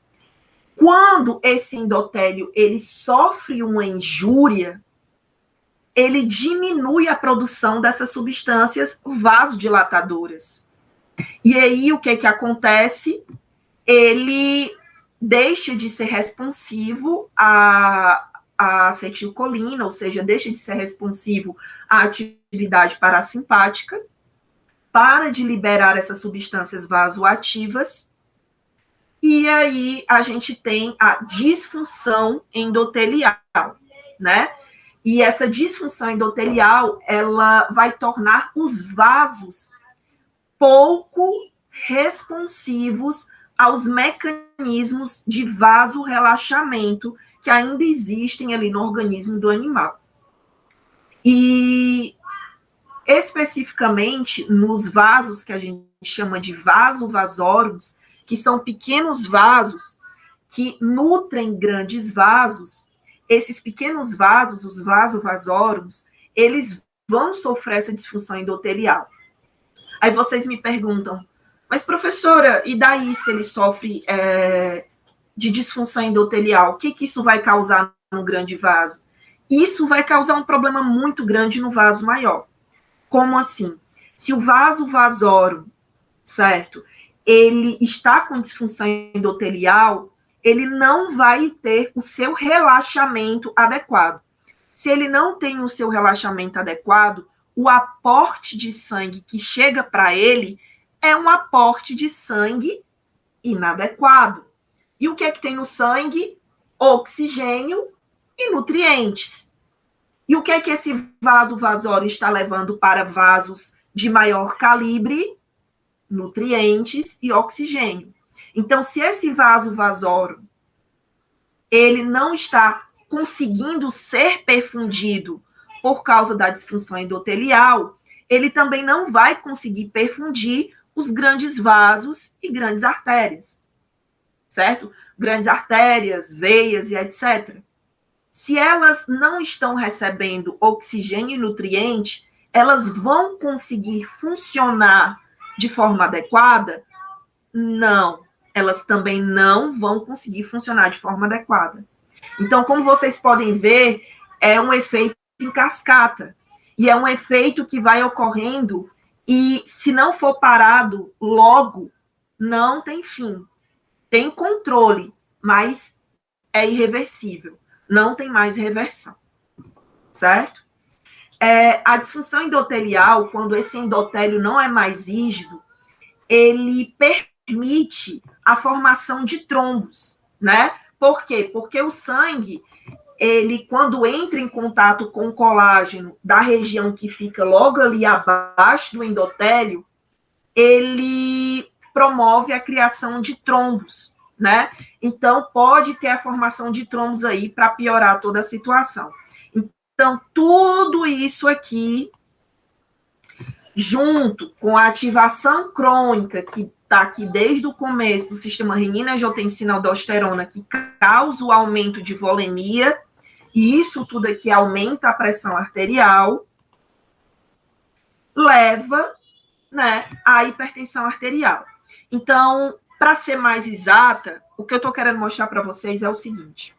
Quando esse endotélio ele sofre uma injúria, ele diminui a produção dessas substâncias vasodilatadoras. E aí, o que acontece? Ele deixa de ser responsivo à acetilcolina, ou seja, deixa de ser responsivo à atividade parasimpática, para de liberar essas substâncias vasoativas, e aí a gente tem a disfunção endotelial, né? E essa disfunção endotelial, ela vai tornar os vasos pouco responsivos aos mecanismos de vasorrelaxamento que ainda existem ali no organismo do animal. E especificamente nos vasos que a gente chama de vasóvasos, que são pequenos vasos que nutrem grandes vasos, esses pequenos vasos, os vasóvasos, eles vão sofrer essa disfunção endotelial. Aí vocês me perguntam, mas professora, e daí se ele sofre de disfunção endotelial, o que isso vai causar no grande vaso? Isso vai causar um problema muito grande no vaso maior. Como assim? Se o vaso vasórum, certo, ele está com disfunção endotelial, ele não vai ter o seu relaxamento adequado. Se ele não tem o seu relaxamento adequado, o aporte de sangue que chega para ele é um aporte de sangue inadequado. E o que é que tem no sangue? Oxigênio e nutrientes. E o que é que esse vaso vasório está levando para vasos de maior calibre? nutrientes e oxigênio. Então, se esse vaso vasórum ele não está conseguindo ser perfundido por causa da disfunção endotelial, ele também não vai conseguir perfundir os grandes vasos e grandes artérias, certo? Grandes artérias, veias e etc. Se elas não estão recebendo oxigênio e nutriente, elas vão conseguir funcionar de forma adequada? Não. Elas também não vão conseguir funcionar de forma adequada. Então, como vocês podem ver, é um efeito em cascata. E é um efeito que vai ocorrendo e, se não for parado logo, não tem fim. Tem controle, mas é irreversível. Não tem mais reversão. Certo? A disfunção endotelial, quando esse endotélio não é mais rígido, ele permite a formação de trombos, né? Por quê? Porque o sangue, ele, quando entra em contato com o colágeno da região que fica logo ali abaixo do endotélio, ele promove a criação de trombos, né? Então, pode ter a formação de trombos aí para piorar toda a situação. Então, tudo isso aqui, junto com a ativação crônica, que está aqui desde o começo do sistema renina-angiotensina-aldosterona, que causa o aumento de volemia, e isso tudo aqui aumenta a pressão arterial, leva, né, à hipertensão arterial. Então, para ser mais exata, o que eu estou querendo mostrar para vocês é o seguinte: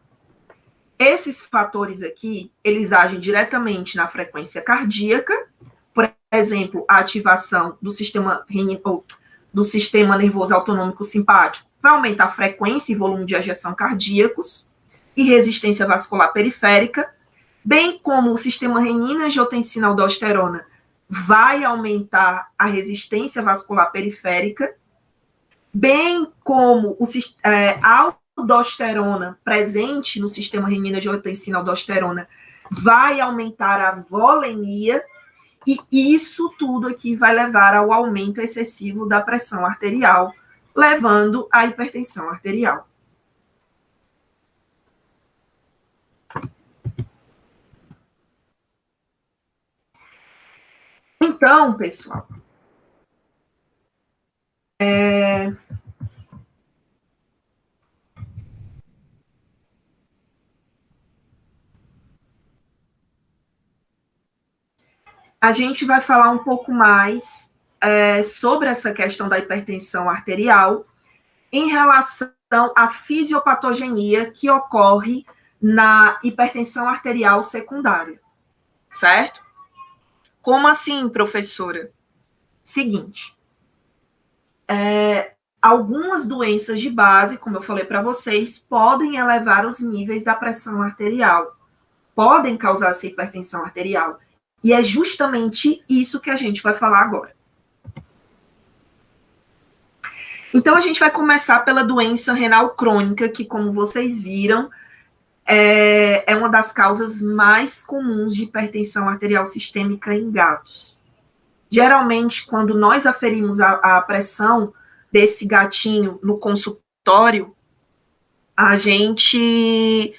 esses fatores aqui, eles agem diretamente na frequência cardíaca, por exemplo, a ativação do sistema nervoso autonômico simpático vai aumentar a frequência e volume de ejeção cardíacos e resistência vascular periférica, bem como o sistema renina-angiotensina-aldosterona vai aumentar a resistência vascular periférica, bem como a aldosterona presente no sistema renina-angiotensina-aldosterona vai aumentar a volemia, e isso tudo aqui vai levar ao aumento excessivo da pressão arterial, levando à hipertensão arterial. Então, pessoal, a gente vai falar um pouco mais sobre essa questão da hipertensão arterial em relação à fisiopatogenia que ocorre na hipertensão arterial secundária, certo? Como assim, professora? Seguinte, algumas doenças de base, como eu falei para vocês, podem elevar os níveis da pressão arterial, podem causar essa hipertensão arterial. E é justamente isso que a gente vai falar agora. Então, a gente vai começar pela doença renal crônica, que, como vocês viram, é uma das causas mais comuns de hipertensão arterial sistêmica em gatos. Geralmente, quando nós aferimos a pressão desse gatinho no consultório, a gente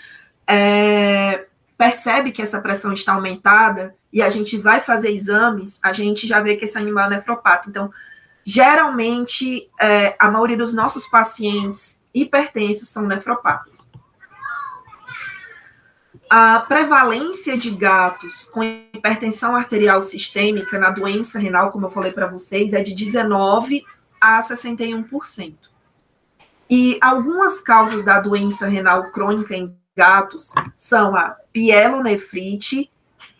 percebe que essa pressão está aumentada e a gente vai fazer exames, a gente já vê que esse animal é nefropata. Então, geralmente, a maioria dos nossos pacientes hipertensos são nefropatas. A prevalência de gatos com hipertensão arterial sistêmica na doença renal, como eu falei para vocês, é de 19% a 61%. E algumas causas da doença renal crônica em gatos são a pielonefrite,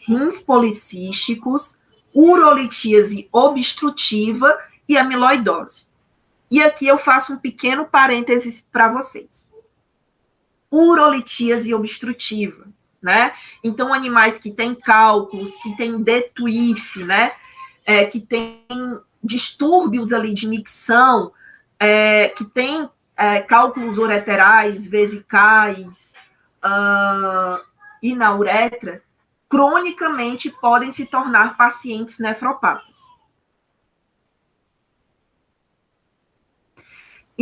rins policísticos, urolitíase obstrutiva e amiloidose. E aqui eu faço um pequeno parênteses para vocês. Urolitíase obstrutiva, né? Então, animais que têm cálculos, que têm DTUIF, né? Que têm distúrbios ali de micção, que têm cálculos ureterais, vesicais e na uretra, cronicamente podem se tornar pacientes nefropatas.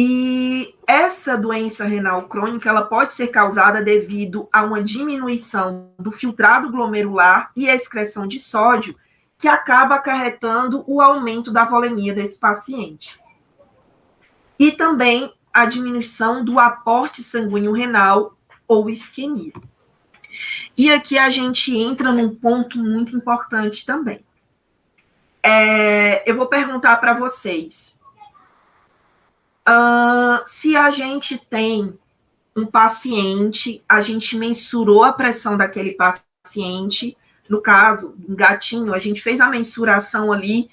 E essa doença renal crônica, ela pode ser causada devido a uma diminuição do filtrado glomerular e a excreção de sódio, que acaba acarretando o aumento da volemia desse paciente. E também a diminuição do aporte sanguíneo renal ou isquemia. E aqui a gente entra num ponto muito importante também. Eu vou perguntar para vocês. Se a gente tem um paciente, a gente mensurou a pressão daquele paciente, no caso, um gatinho, a gente fez a mensuração ali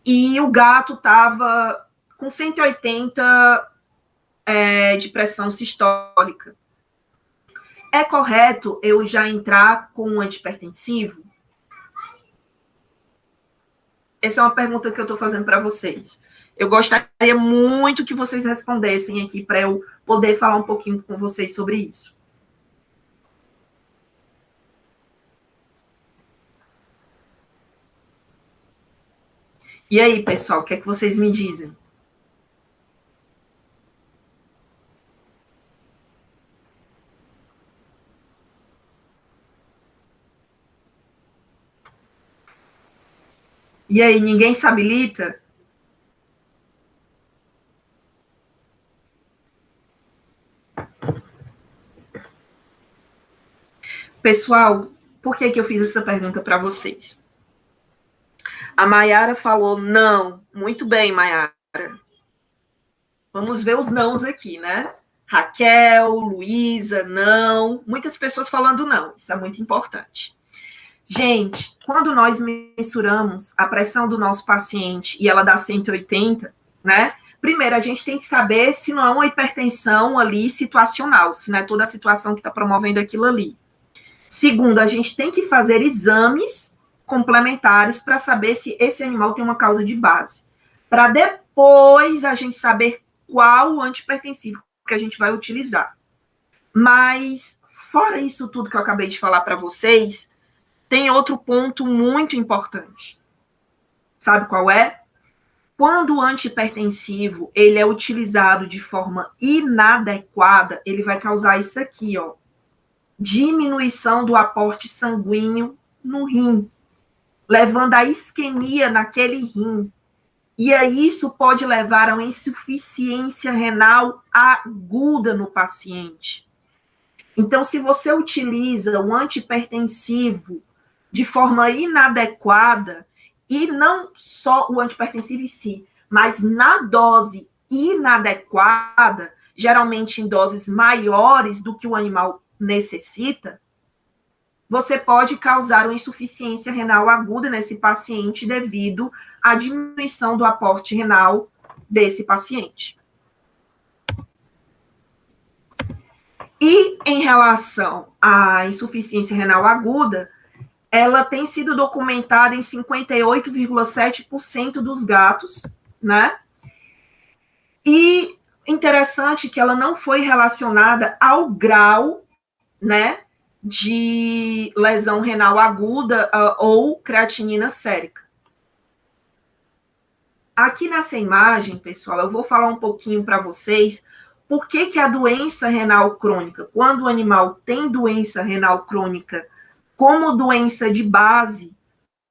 e o gato estava com 180 de pressão sistólica. É correto eu já entrar com um antihipertensivo? Essa é uma pergunta que eu estou fazendo para vocês. Eu gostaria muito que vocês respondessem aqui para eu poder falar um pouquinho com vocês sobre isso. E aí, pessoal, o que é que vocês me dizem? E aí, ninguém se habilita? Pessoal, por que eu fiz essa pergunta para vocês? A Maiara falou não. Muito bem, Maiara. Vamos ver os nãos aqui, né? Raquel, Luísa, não. Muitas pessoas falando não. Isso é muito importante. Gente, quando nós mensuramos a pressão do nosso paciente e ela dá 180, né? Primeiro, a gente tem que saber se não é uma hipertensão ali situacional, se não é toda a situação que está promovendo aquilo ali. Segundo, a gente tem que fazer exames complementares para saber se esse animal tem uma causa de base. Para depois a gente saber qual o antihipertensivo que a gente vai utilizar. Mas, fora isso tudo que eu acabei de falar para vocês, tem outro ponto muito importante. Sabe qual é? Quando o antihipertensivo ele é utilizado de forma inadequada, ele vai causar isso aqui, ó. Diminuição do aporte sanguíneo no rim, levando a isquemia naquele rim. E aí isso pode levar a uma insuficiência renal aguda no paciente. Então, se você utiliza o antihipertensivo de forma inadequada, e não só o antihipertensivo em si, mas na dose inadequada, geralmente em doses maiores do que o animal necessita, você pode causar uma insuficiência renal aguda nesse paciente devido à diminuição do aporte renal desse paciente. E em relação à insuficiência renal aguda, ela tem sido documentada em 58,7% dos gatos, né? E interessante que ela não foi relacionada ao grau, né, de lesão renal aguda ou creatinina sérica. Aqui nessa imagem, pessoal, eu vou falar um pouquinho para vocês por que a doença renal crônica, quando o animal tem doença renal crônica como doença de base,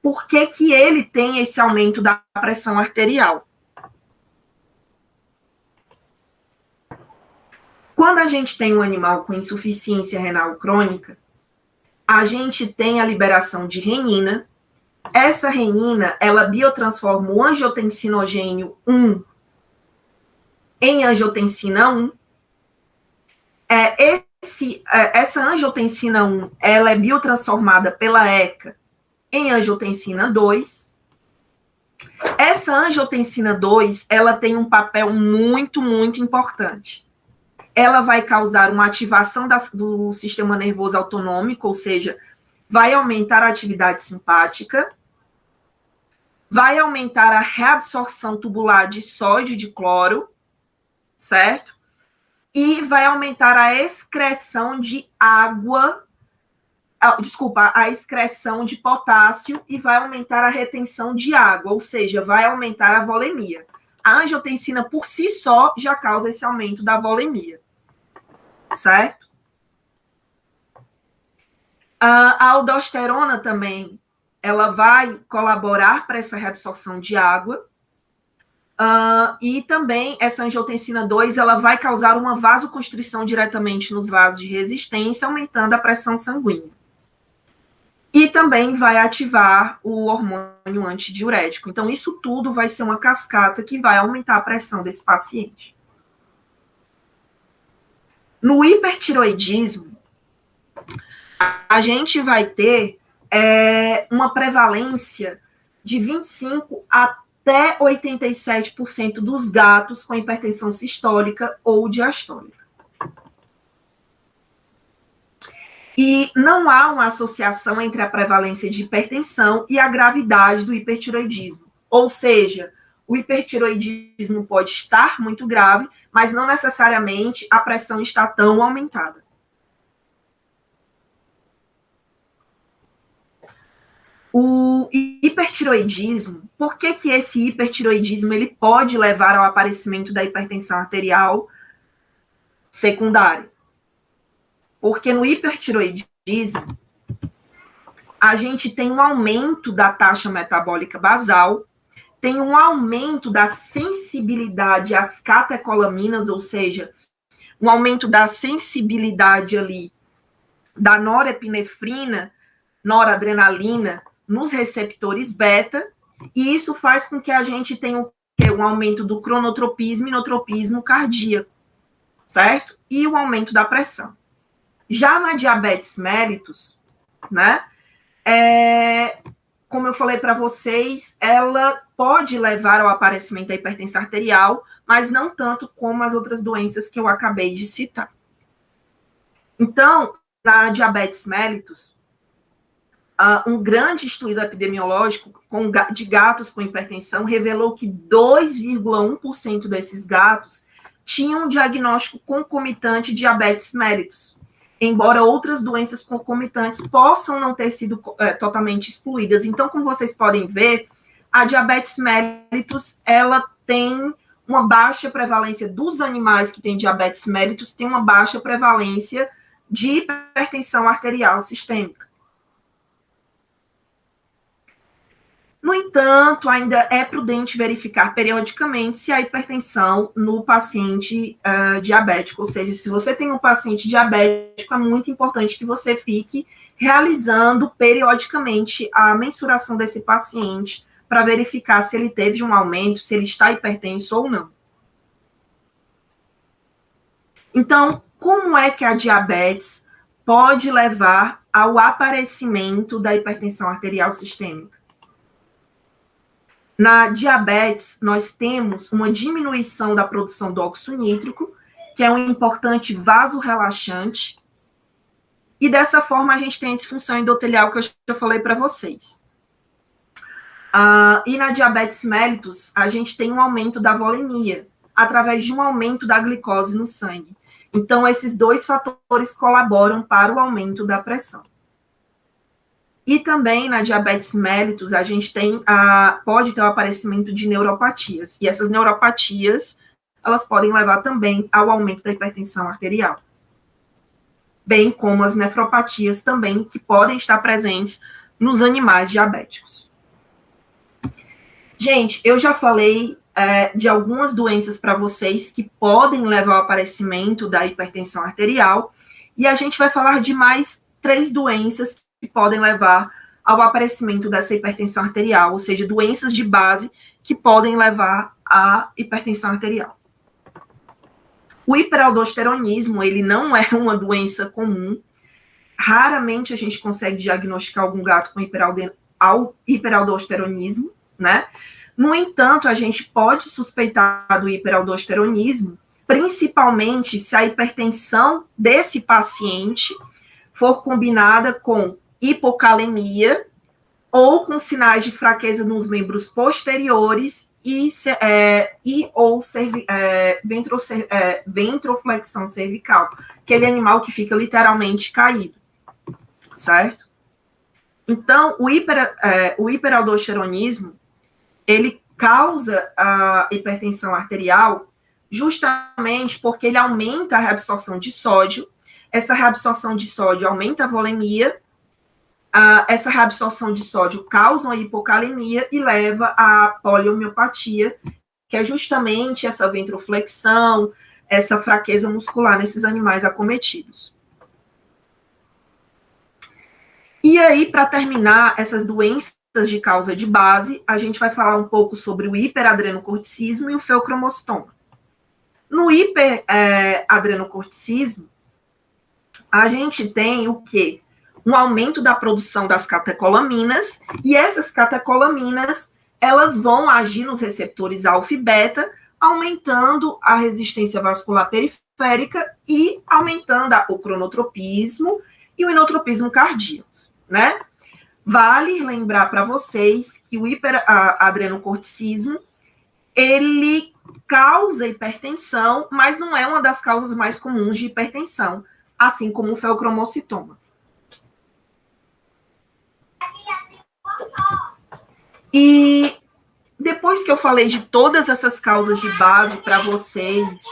por que ele tem esse aumento da pressão arterial? Quando a gente tem um animal com insuficiência renal crônica, a gente tem a liberação de renina. Essa renina, ela biotransforma o angiotensinogênio 1 em angiotensina 1. Essa angiotensina 1, ela é biotransformada pela ECA em angiotensina 2. Essa angiotensina 2, ela tem um papel muito, muito importante. Ela vai causar uma ativação do sistema nervoso autonômico, ou seja, vai aumentar a atividade simpática, vai aumentar a reabsorção tubular de sódio e de cloro, certo? E vai aumentar a excreção de água, a excreção de potássio e vai aumentar a retenção de água, ou seja, vai aumentar a volemia. a angiotensina por si só já causa esse aumento da volemia, certo? A aldosterona também, ela vai colaborar para essa reabsorção de água, e também essa angiotensina 2, ela vai causar uma vasoconstrição diretamente nos vasos de resistência, aumentando a pressão sanguínea. E também vai ativar o hormônio antidiurético. Então, isso tudo vai ser uma cascata que vai aumentar a pressão desse paciente. No hipertiroidismo, a gente vai ter uma prevalência de 25% até 87% dos gatos com hipertensão sistólica ou diastólica. E não há uma associação entre a prevalência de hipertensão e a gravidade do hipertiroidismo. Ou seja, o hipertiroidismo pode estar muito grave, mas não necessariamente a pressão está tão aumentada. O hipertiroidismo, por que esse hipertiroidismo ele pode levar ao aparecimento da hipertensão arterial secundária? Porque no hipertiroidismo, a gente tem um aumento da taxa metabólica basal, tem um aumento da sensibilidade às catecolaminas, ou seja, um aumento da sensibilidade ali da norepinefrina, noradrenalina, nos receptores beta, e isso faz com que a gente tenha um aumento do cronotropismo e inotropismo cardíaco, certo? E o aumento da pressão. Já na diabetes mellitus, né, como eu falei para vocês, ela pode levar ao aparecimento da hipertensão arterial, mas não tanto como as outras doenças que eu acabei de citar. Então, na diabetes mellitus, um grande estudo epidemiológico de gatos com hipertensão revelou que 2,1% desses gatos tinham um diagnóstico concomitante de diabetes mellitus, embora outras doenças concomitantes possam não ter sido totalmente excluídas. Então, como vocês podem ver, a diabetes mellitus, ela tem uma baixa prevalência dos animais que têm diabetes mellitus, tem uma baixa prevalência de hipertensão arterial sistêmica. No entanto, ainda é prudente verificar periodicamente se há hipertensão no paciente diabético, ou seja, se você tem um paciente diabético, é muito importante que você fique realizando periodicamente a mensuração desse paciente para verificar se ele teve um aumento, se ele está hipertenso ou não. Então, como é que a diabetes pode levar ao aparecimento da hipertensão arterial sistêmica? Na diabetes, nós temos uma diminuição da produção do óxido nítrico, que é um importante vasorrelaxante, e dessa forma a gente tem a disfunção endotelial que eu já falei para vocês. E na diabetes mellitus, a gente tem um aumento da volemia, através de um aumento da glicose no sangue. Então, esses dois fatores colaboram para o aumento da pressão. E também na diabetes mellitus, a gente pode ter o aparecimento de neuropatias. E essas neuropatias, elas podem levar também ao aumento da hipertensão arterial. Bem como as nefropatias também, que podem estar presentes nos animais diabéticos. Gente, eu já falei de algumas doenças para vocês que podem levar ao aparecimento da hipertensão arterial. E a gente vai falar de mais 3 doenças que podem levar ao aparecimento dessa hipertensão arterial, ou seja, doenças de base que podem levar à hipertensão arterial. O hiperaldosteronismo, ele não é uma doença comum. Raramente a gente consegue diagnosticar algum gato com hiperaldosteronismo, né? No entanto, a gente pode suspeitar do hiperaldosteronismo, principalmente se a hipertensão desse paciente for combinada com hipocalemia ou com sinais de fraqueza nos membros posteriores ou ventroflexão cervical, aquele animal que fica literalmente caído, certo? Então, o hiperaldosteronismo, ele causa a hipertensão arterial justamente porque ele aumenta a reabsorção de sódio. Essa reabsorção de sódio aumenta a volemia. Essa reabsorção de sódio causa a hipocalemia e leva à poliomiopatia, que é justamente essa ventroflexão, essa fraqueza muscular nesses animais acometidos. E aí, para terminar, essas doenças de causa de base, a gente vai falar um pouco sobre o hiperadrenocorticismo e o feocromocitoma. No hiperadrenocorticismo, a gente tem o quê? Um aumento da produção das catecolaminas, e essas catecolaminas, elas vão agir nos receptores alfa e beta, aumentando a resistência vascular periférica e aumentando o cronotropismo e o inotropismo cardíacos, né? Vale lembrar para vocês que o hiperadrenocorticismo, ele causa hipertensão, mas não é uma das causas mais comuns de hipertensão, assim como o feocromocitoma. E depois que eu falei de todas essas causas de base para vocês,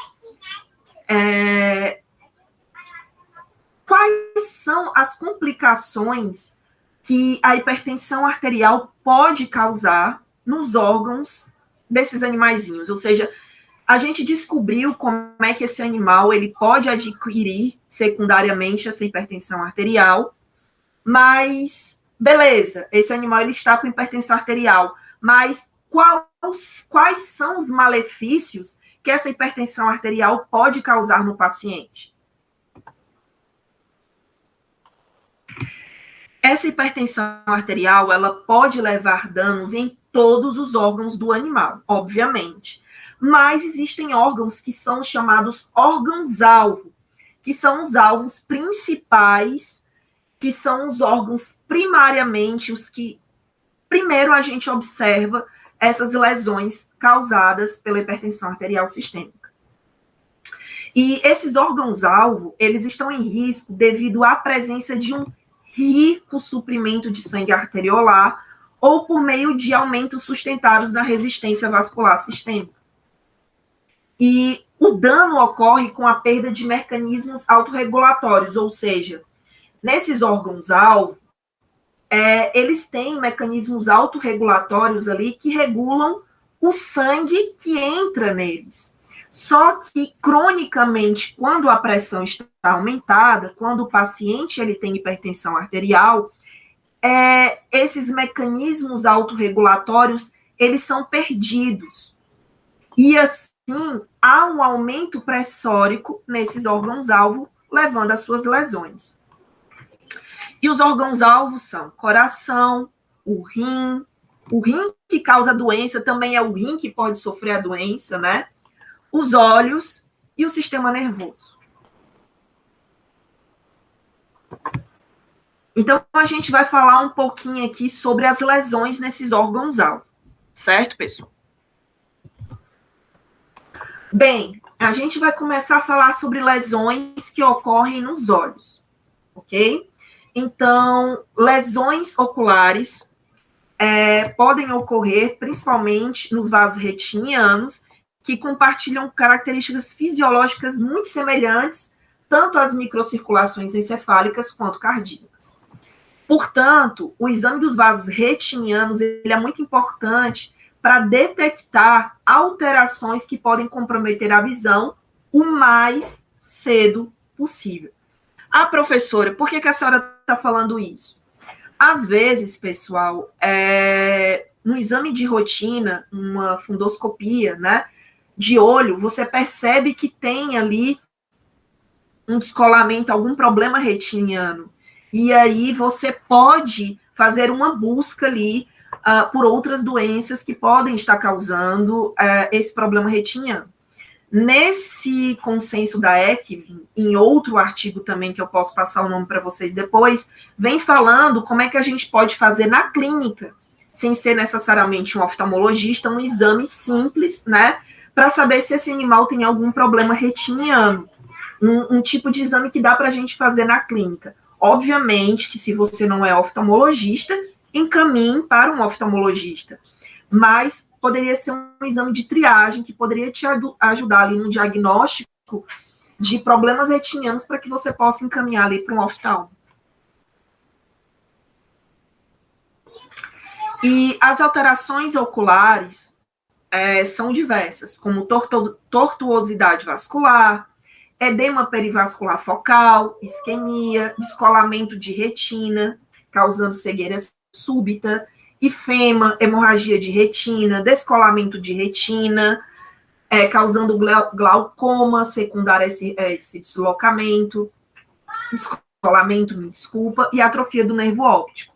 quais são as complicações que a hipertensão arterial pode causar nos órgãos desses animaizinhos? Ou seja, a gente descobriu como é que esse animal ele pode adquirir secundariamente essa hipertensão arterial, mas beleza, esse animal ele está com hipertensão arterial, mas quais são os malefícios que essa hipertensão arterial pode causar no paciente? Essa hipertensão arterial, ela pode levar danos em todos os órgãos do animal, obviamente. Mas existem órgãos que são chamados órgãos-alvo, que são os alvos principais, que são os órgãos primariamente os que primeiro a gente observa essas lesões causadas pela hipertensão arterial sistêmica. E esses órgãos-alvo, eles estão em risco devido à presença de um rico suprimento de sangue arteriolar ou por meio de aumentos sustentados na resistência vascular sistêmica. E o dano ocorre com a perda de mecanismos autorregulatórios, ou seja, nesses órgãos-alvo, eles têm mecanismos autorregulatórios ali que regulam o sangue que entra neles. Só que, cronicamente, quando a pressão está aumentada, quando o paciente ele tem hipertensão arterial, esses mecanismos autorregulatórios, eles são perdidos. E, assim, há um aumento pressórico nesses órgãos-alvo, levando às suas lesões. E os órgãos-alvo são coração, o rim que causa a doença, também é o rim que pode sofrer a doença, né? Os olhos e o sistema nervoso. Então, a gente vai falar um pouquinho aqui sobre as lesões nesses órgãos-alvo, certo, pessoal? Bem, a gente vai começar a falar sobre lesões que ocorrem nos olhos, ok? Então, lesões oculares podem ocorrer principalmente nos vasos retinianos, que compartilham características fisiológicas muito semelhantes, tanto às microcirculações encefálicas quanto cardíacas. Portanto, o exame dos vasos retinianos ele é muito importante para detectar alterações que podem comprometer a visão o mais cedo possível. Professora, por que a senhora está falando isso? Às vezes, pessoal, no exame de rotina, uma fundoscopia, né, de olho, você percebe que tem ali um descolamento, algum problema retiniano. E aí você pode fazer uma busca ali por outras doenças que podem estar causando esse problema retiniano. Nesse consenso da ECVIM, em outro artigo também, que eu posso passar o nome para vocês depois, vem falando como é que a gente pode fazer na clínica, sem ser necessariamente um oftalmologista, um exame simples, né, para saber se esse animal tem algum problema retiniano. Um tipo de exame que dá para a gente fazer na clínica. Obviamente que se você não é oftalmologista, encaminhe para um oftalmologista. mas poderia ser um exame de triagem que poderia te ajudar ali no diagnóstico de problemas retinianos para que você possa encaminhar ali para um oftalmo. E as alterações oculares são diversas, como tortuosidade vascular, edema perivascular focal, isquemia, descolamento de retina, causando cegueira súbita, ifema, hemorragia de retina, descolamento de retina, causando glaucoma secundário a esse deslocamento, descolamento, me desculpa, e atrofia do nervo óptico.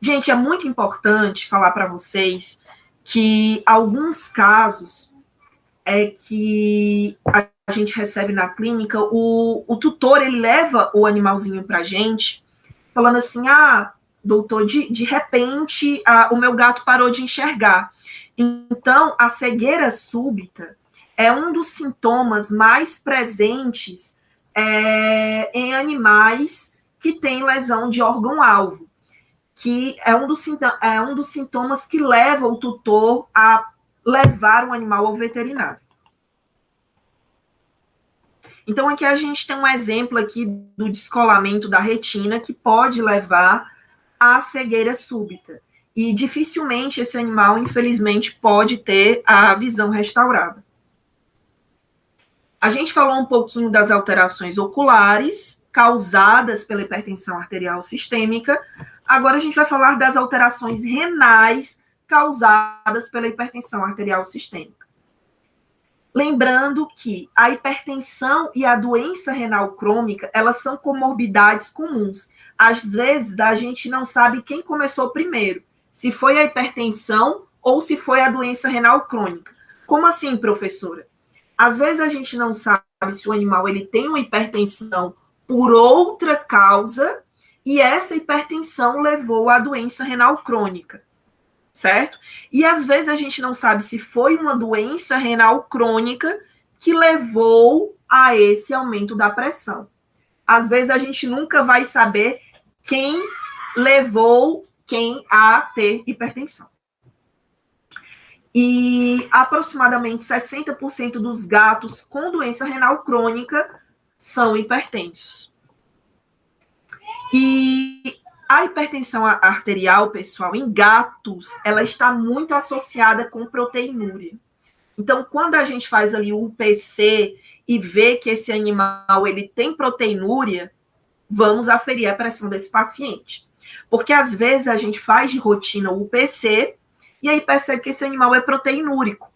Gente, é muito importante falar para vocês que alguns casos que a gente recebe na clínica, o tutor, ele leva o animalzinho para a gente, falando assim, doutor, de repente, o meu gato parou de enxergar. Então, a cegueira súbita é um dos sintomas mais presentes em animais que têm lesão de órgão-alvo, que é um dos sintomas que leva o tutor a levar o animal ao veterinário. Então, aqui a gente tem um exemplo aqui do descolamento da retina que pode levar à cegueira súbita. E dificilmente esse animal, infelizmente, pode ter a visão restaurada. A gente falou um pouquinho das alterações oculares causadas pela hipertensão arterial sistêmica. Agora a gente vai falar das alterações renais causadas pela hipertensão arterial sistêmica. Lembrando que a hipertensão e a doença renal crônica, elas são comorbidades comuns. Às vezes, a gente não sabe quem começou primeiro, se foi a hipertensão ou se foi a doença renal crônica. Como assim, professora? Às vezes, a gente não sabe se o animal ele tem uma hipertensão por outra causa e essa hipertensão levou à doença renal crônica. Certo? E às vezes a gente não sabe se foi uma doença renal crônica que levou a esse aumento da pressão. Às vezes a gente nunca vai saber quem levou quem a ter hipertensão. E aproximadamente 60% dos gatos com doença renal crônica são hipertensos. E a hipertensão arterial, pessoal, em gatos, ela está muito associada com proteinúria. Então, quando a gente faz ali o UPC e vê que esse animal ele tem proteinúria, vamos aferir a pressão desse paciente. Porque, às vezes, a gente faz de rotina o UPC e aí percebe que esse animal é proteinúrico.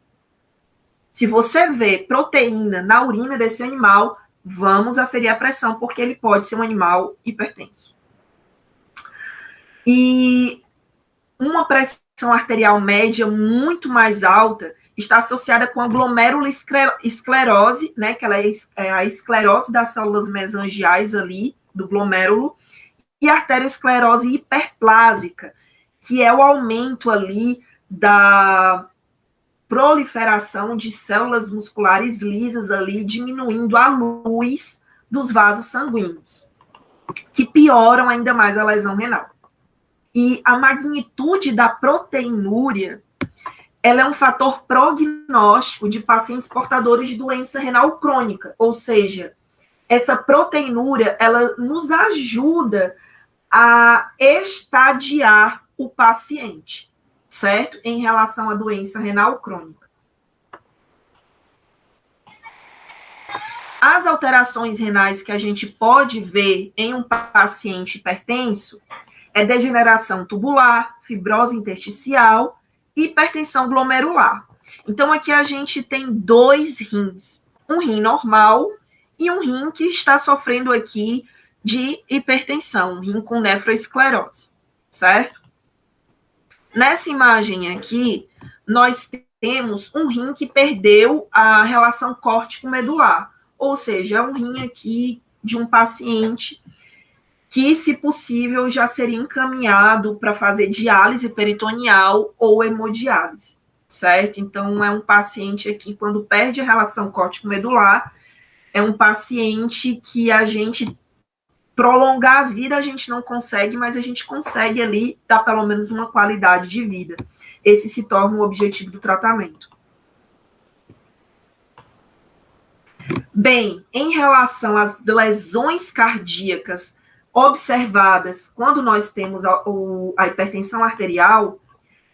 Se você vê proteína na urina desse animal, vamos aferir a pressão, porque ele pode ser um animal hipertenso. E uma pressão arterial média muito mais alta está associada com a glomerulosclerose, né, que ela é a esclerose das células mesangiais ali, do glomérulo, e a arteriosclerose hiperplásica, que é o aumento ali da proliferação de células musculares lisas ali, diminuindo a luz dos vasos sanguíneos, que pioram ainda mais a lesão renal. E a magnitude da proteinúria, ela é um fator prognóstico de pacientes portadores de doença renal crônica, ou seja, essa proteinúria, ela nos ajuda a estadiar o paciente, certo? Em relação à doença renal crônica. As alterações renais que a gente pode ver em um paciente hipertenso é degeneração tubular, fibrose intersticial e hipertensão glomerular. Então, aqui a gente tem 2 rins. Um rim normal e um rim que está sofrendo aqui de hipertensão, um rim com nefroesclerose, certo? Nessa imagem aqui, nós temos um rim que perdeu a relação córtico-medular, ou seja, é um rim aqui de um paciente que, se possível, já seria encaminhado para fazer diálise peritoneal ou hemodiálise, certo? Então, é um paciente aqui, quando perde a relação córtico-medular, é um paciente que a gente prolongar a vida a gente não consegue, mas a gente consegue ali dar pelo menos uma qualidade de vida. Esse se torna o objetivo do tratamento. Bem, em relação às lesões cardíacas observadas quando nós temos a hipertensão arterial,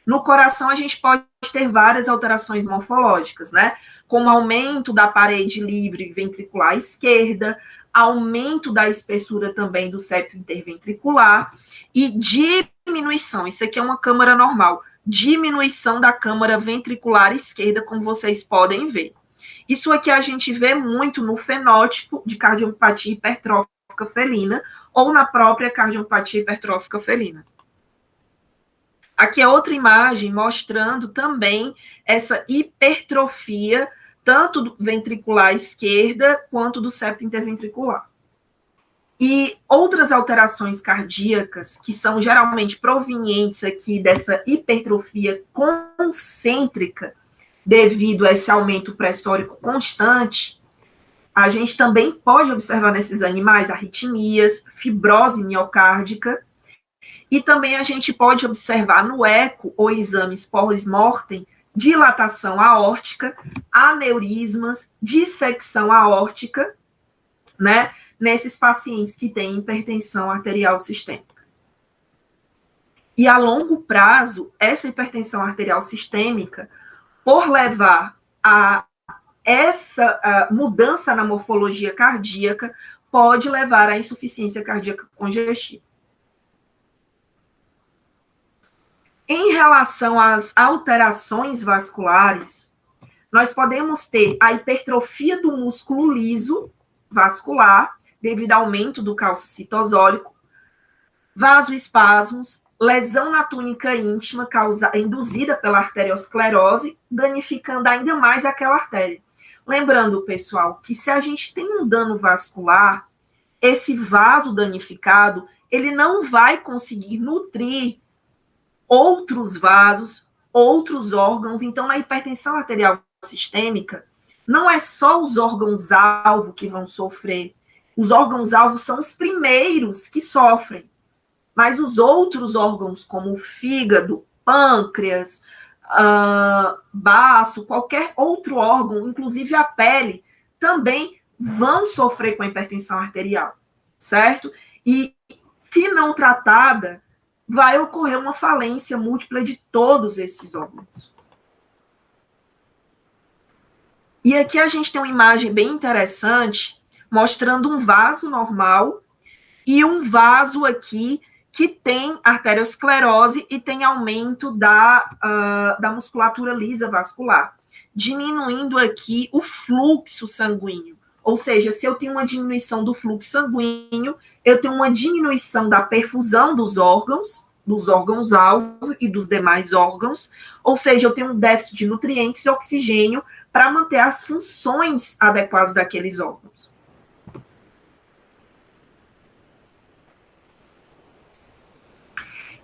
no coração a gente pode ter várias alterações morfológicas, né? Como aumento da parede livre ventricular esquerda, aumento da espessura também do septo interventricular e diminuição, isso aqui é uma câmara normal, diminuição da câmara ventricular esquerda, como vocês podem ver. Isso aqui a gente vê muito no fenótipo de cardiopatia hipertrófica felina ou na própria cardiopatia hipertrófica felina. Aqui é outra imagem mostrando também essa hipertrofia, tanto do ventricular esquerda quanto do septo interventricular. E outras alterações cardíacas, que são geralmente provenientes aqui dessa hipertrofia concêntrica, devido a esse aumento pressórico constante, a gente também pode observar nesses animais arritmias, fibrose miocárdica, e também a gente pode observar no eco ou exames pós-mortem dilatação aórtica, aneurismas, dissecção aórtica, né, nesses pacientes que têm hipertensão arterial sistêmica. E a longo prazo, essa hipertensão arterial sistêmica, por levar a essa mudança na morfologia cardíaca, pode levar à insuficiência cardíaca congestiva. Em relação às alterações vasculares, nós podemos ter a hipertrofia do músculo liso vascular, devido ao aumento do cálcio citosólico, vasoespasmos, lesão na túnica íntima induzida pela arteriosclerose, danificando ainda mais aquela artéria. Lembrando, pessoal, que se a gente tem um dano vascular, esse vaso danificado, ele não vai conseguir nutrir outros vasos, outros órgãos. Então, na hipertensão arterial sistêmica, não é só os órgãos-alvo que vão sofrer. Os órgãos-alvo são os primeiros que sofrem. Mas os outros órgãos, como o fígado, pâncreas, baço, qualquer outro órgão, inclusive a pele, também vão sofrer com a hipertensão arterial, certo? E, se não tratada, vai ocorrer uma falência múltipla de todos esses órgãos. E aqui a gente tem uma imagem bem interessante, mostrando um vaso normal e um vaso aqui que tem arteriosclerose e tem aumento da musculatura lisa vascular, diminuindo aqui o fluxo sanguíneo. Ou seja, se eu tenho uma diminuição do fluxo sanguíneo, eu tenho uma diminuição da perfusão dos órgãos-alvo e dos demais órgãos, ou seja, eu tenho um déficit de nutrientes e oxigênio para manter as funções adequadas daqueles órgãos.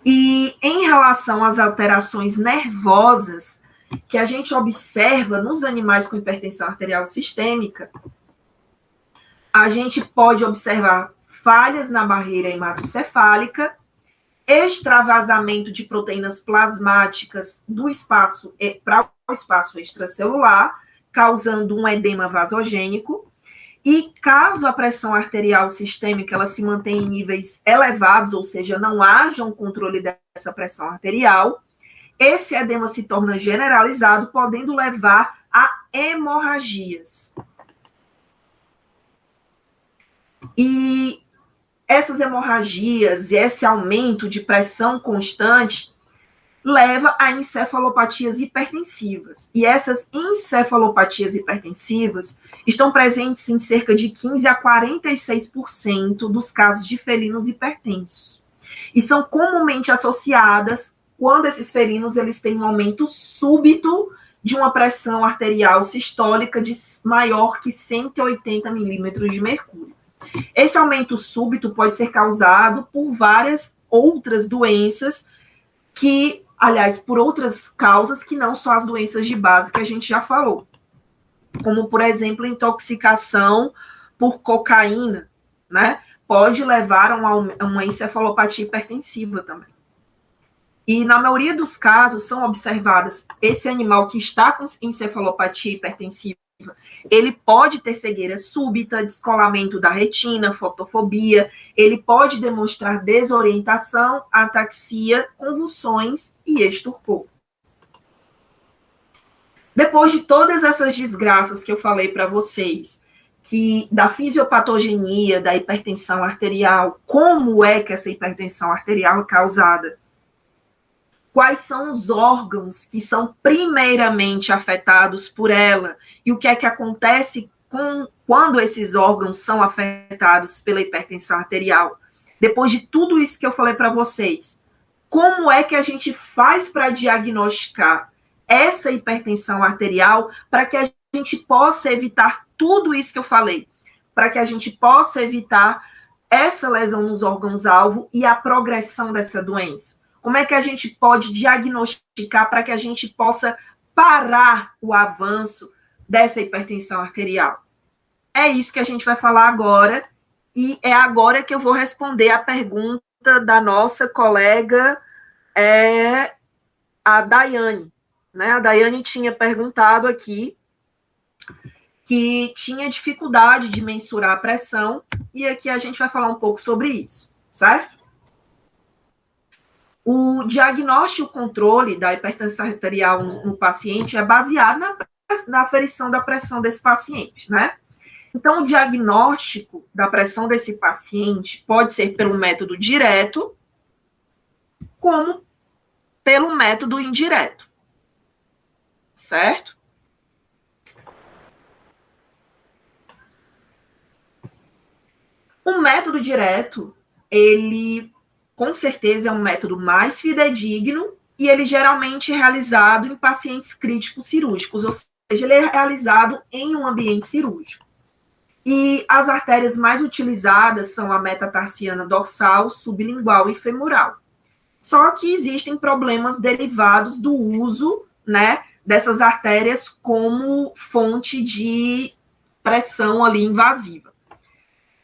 E em relação às alterações nervosas que a gente observa nos animais com hipertensão arterial sistêmica, a gente pode observar falhas na barreira hematocefálica, extravasamento de proteínas plasmáticas do espaço para o espaço extracelular, causando um edema vasogênico. E caso a pressão arterial sistêmica ela se mantenha em níveis elevados, ou seja, não haja um controle dessa pressão arterial, esse edema se torna generalizado, podendo levar a hemorragias. E essas hemorragias e esse aumento de pressão constante leva a encefalopatias hipertensivas. E essas encefalopatias hipertensivas estão presentes em cerca de 15% a 46% dos casos de felinos hipertensos. E são comumente associadas quando esses felinos eles têm um aumento súbito de uma pressão arterial sistólica de maior que 180 milímetros de mercúrio. Esse aumento súbito pode ser causado por várias outras doenças que, aliás, por outras causas que não só as doenças de base que a gente já falou, como, por exemplo, intoxicação por cocaína, né? pode levar a uma encefalopatia hipertensiva também. E na maioria dos casos são observadas esse animal que está com encefalopatia hipertensiva, ele pode ter cegueira súbita, descolamento da retina, fotofobia, ele pode demonstrar desorientação, ataxia, convulsões e estupor. Depois de todas essas desgraças que eu falei para vocês, que da fisiopatogenia da hipertensão arterial, como é que essa hipertensão arterial é causada? Quais são os órgãos que são primeiramente afetados por ela? E o que é que acontece quando esses órgãos são afetados pela hipertensão arterial? Depois de tudo isso que eu falei para vocês, como é que a gente faz para diagnosticar essa hipertensão arterial para que a gente possa evitar tudo isso que eu falei? Para que a gente possa evitar essa lesão nos órgãos-alvo e a progressão dessa doença? Como é que a gente pode diagnosticar para que a gente possa parar o avanço dessa hipertensão arterial? É isso que a gente vai falar agora, e é agora que eu vou responder a pergunta da nossa colega, a Daiane. Né? A Daiane tinha perguntado aqui que tinha dificuldade de mensurar a pressão, e aqui a gente vai falar um pouco sobre isso, certo? O diagnóstico e o controle da hipertensão arterial no paciente é baseado na aferição da pressão desse paciente, né? Então, o diagnóstico da pressão desse paciente pode ser pelo método direto, como pelo método indireto, certo? O método direto, ele com certeza é um método mais fidedigno e ele geralmente é realizado em pacientes críticos cirúrgicos, ou seja, ele é realizado em um ambiente cirúrgico. E as artérias mais utilizadas são a metatarsiana dorsal, sublingual e femoral. Só que existem problemas derivados do uso, né, dessas artérias como fonte de pressão ali invasiva,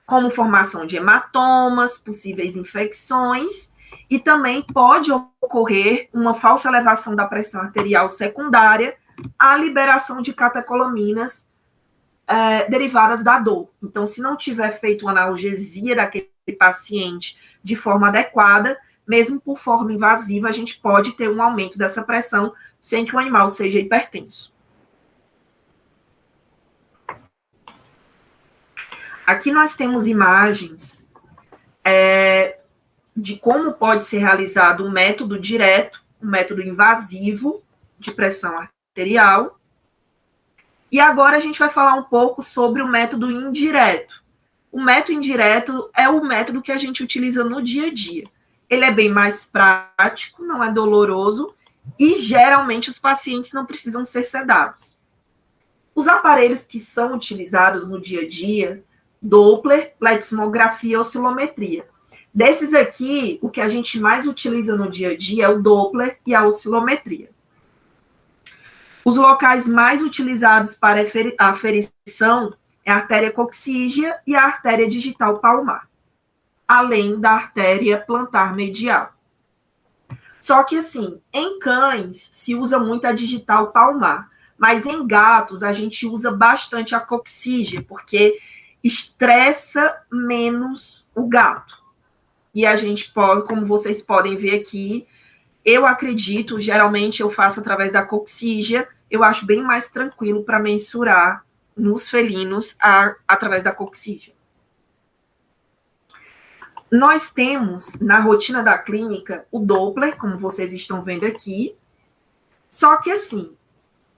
como formação de hematomas, possíveis infecções, e também pode ocorrer uma falsa elevação da pressão arterial secundária à liberação de catecolaminas derivadas da dor. Então, se não tiver feito uma analgesia daquele paciente de forma adequada, mesmo por forma invasiva, a gente pode ter um aumento dessa pressão sem que o animal seja hipertenso. Aqui nós temos imagens de como pode ser realizado um método direto, um método invasivo de pressão arterial. E agora a gente vai falar um pouco sobre o método indireto. O método indireto é o método que a gente utiliza no dia a dia. Ele é bem mais prático, não é doloroso e geralmente os pacientes não precisam ser sedados. Os aparelhos que são utilizados no dia a dia, Doppler, plethysmografia e oscilometria. Desses aqui, o que a gente mais utiliza no dia a dia é o Doppler e a oscilometria. Os locais mais utilizados para a aferição é a artéria coxígea e a artéria digital palmar, além da artéria plantar medial. Só que, assim, em cães se usa muito a digital palmar, mas em gatos a gente usa bastante a coxígea, porque estressa menos o gato. E a gente pode, como vocês podem ver aqui, eu acredito, geralmente eu faço através da coxígea, eu acho bem mais tranquilo para mensurar nos felinos através da coxígea. Nós temos, na rotina da clínica, o Doppler, como vocês estão vendo aqui, só que assim,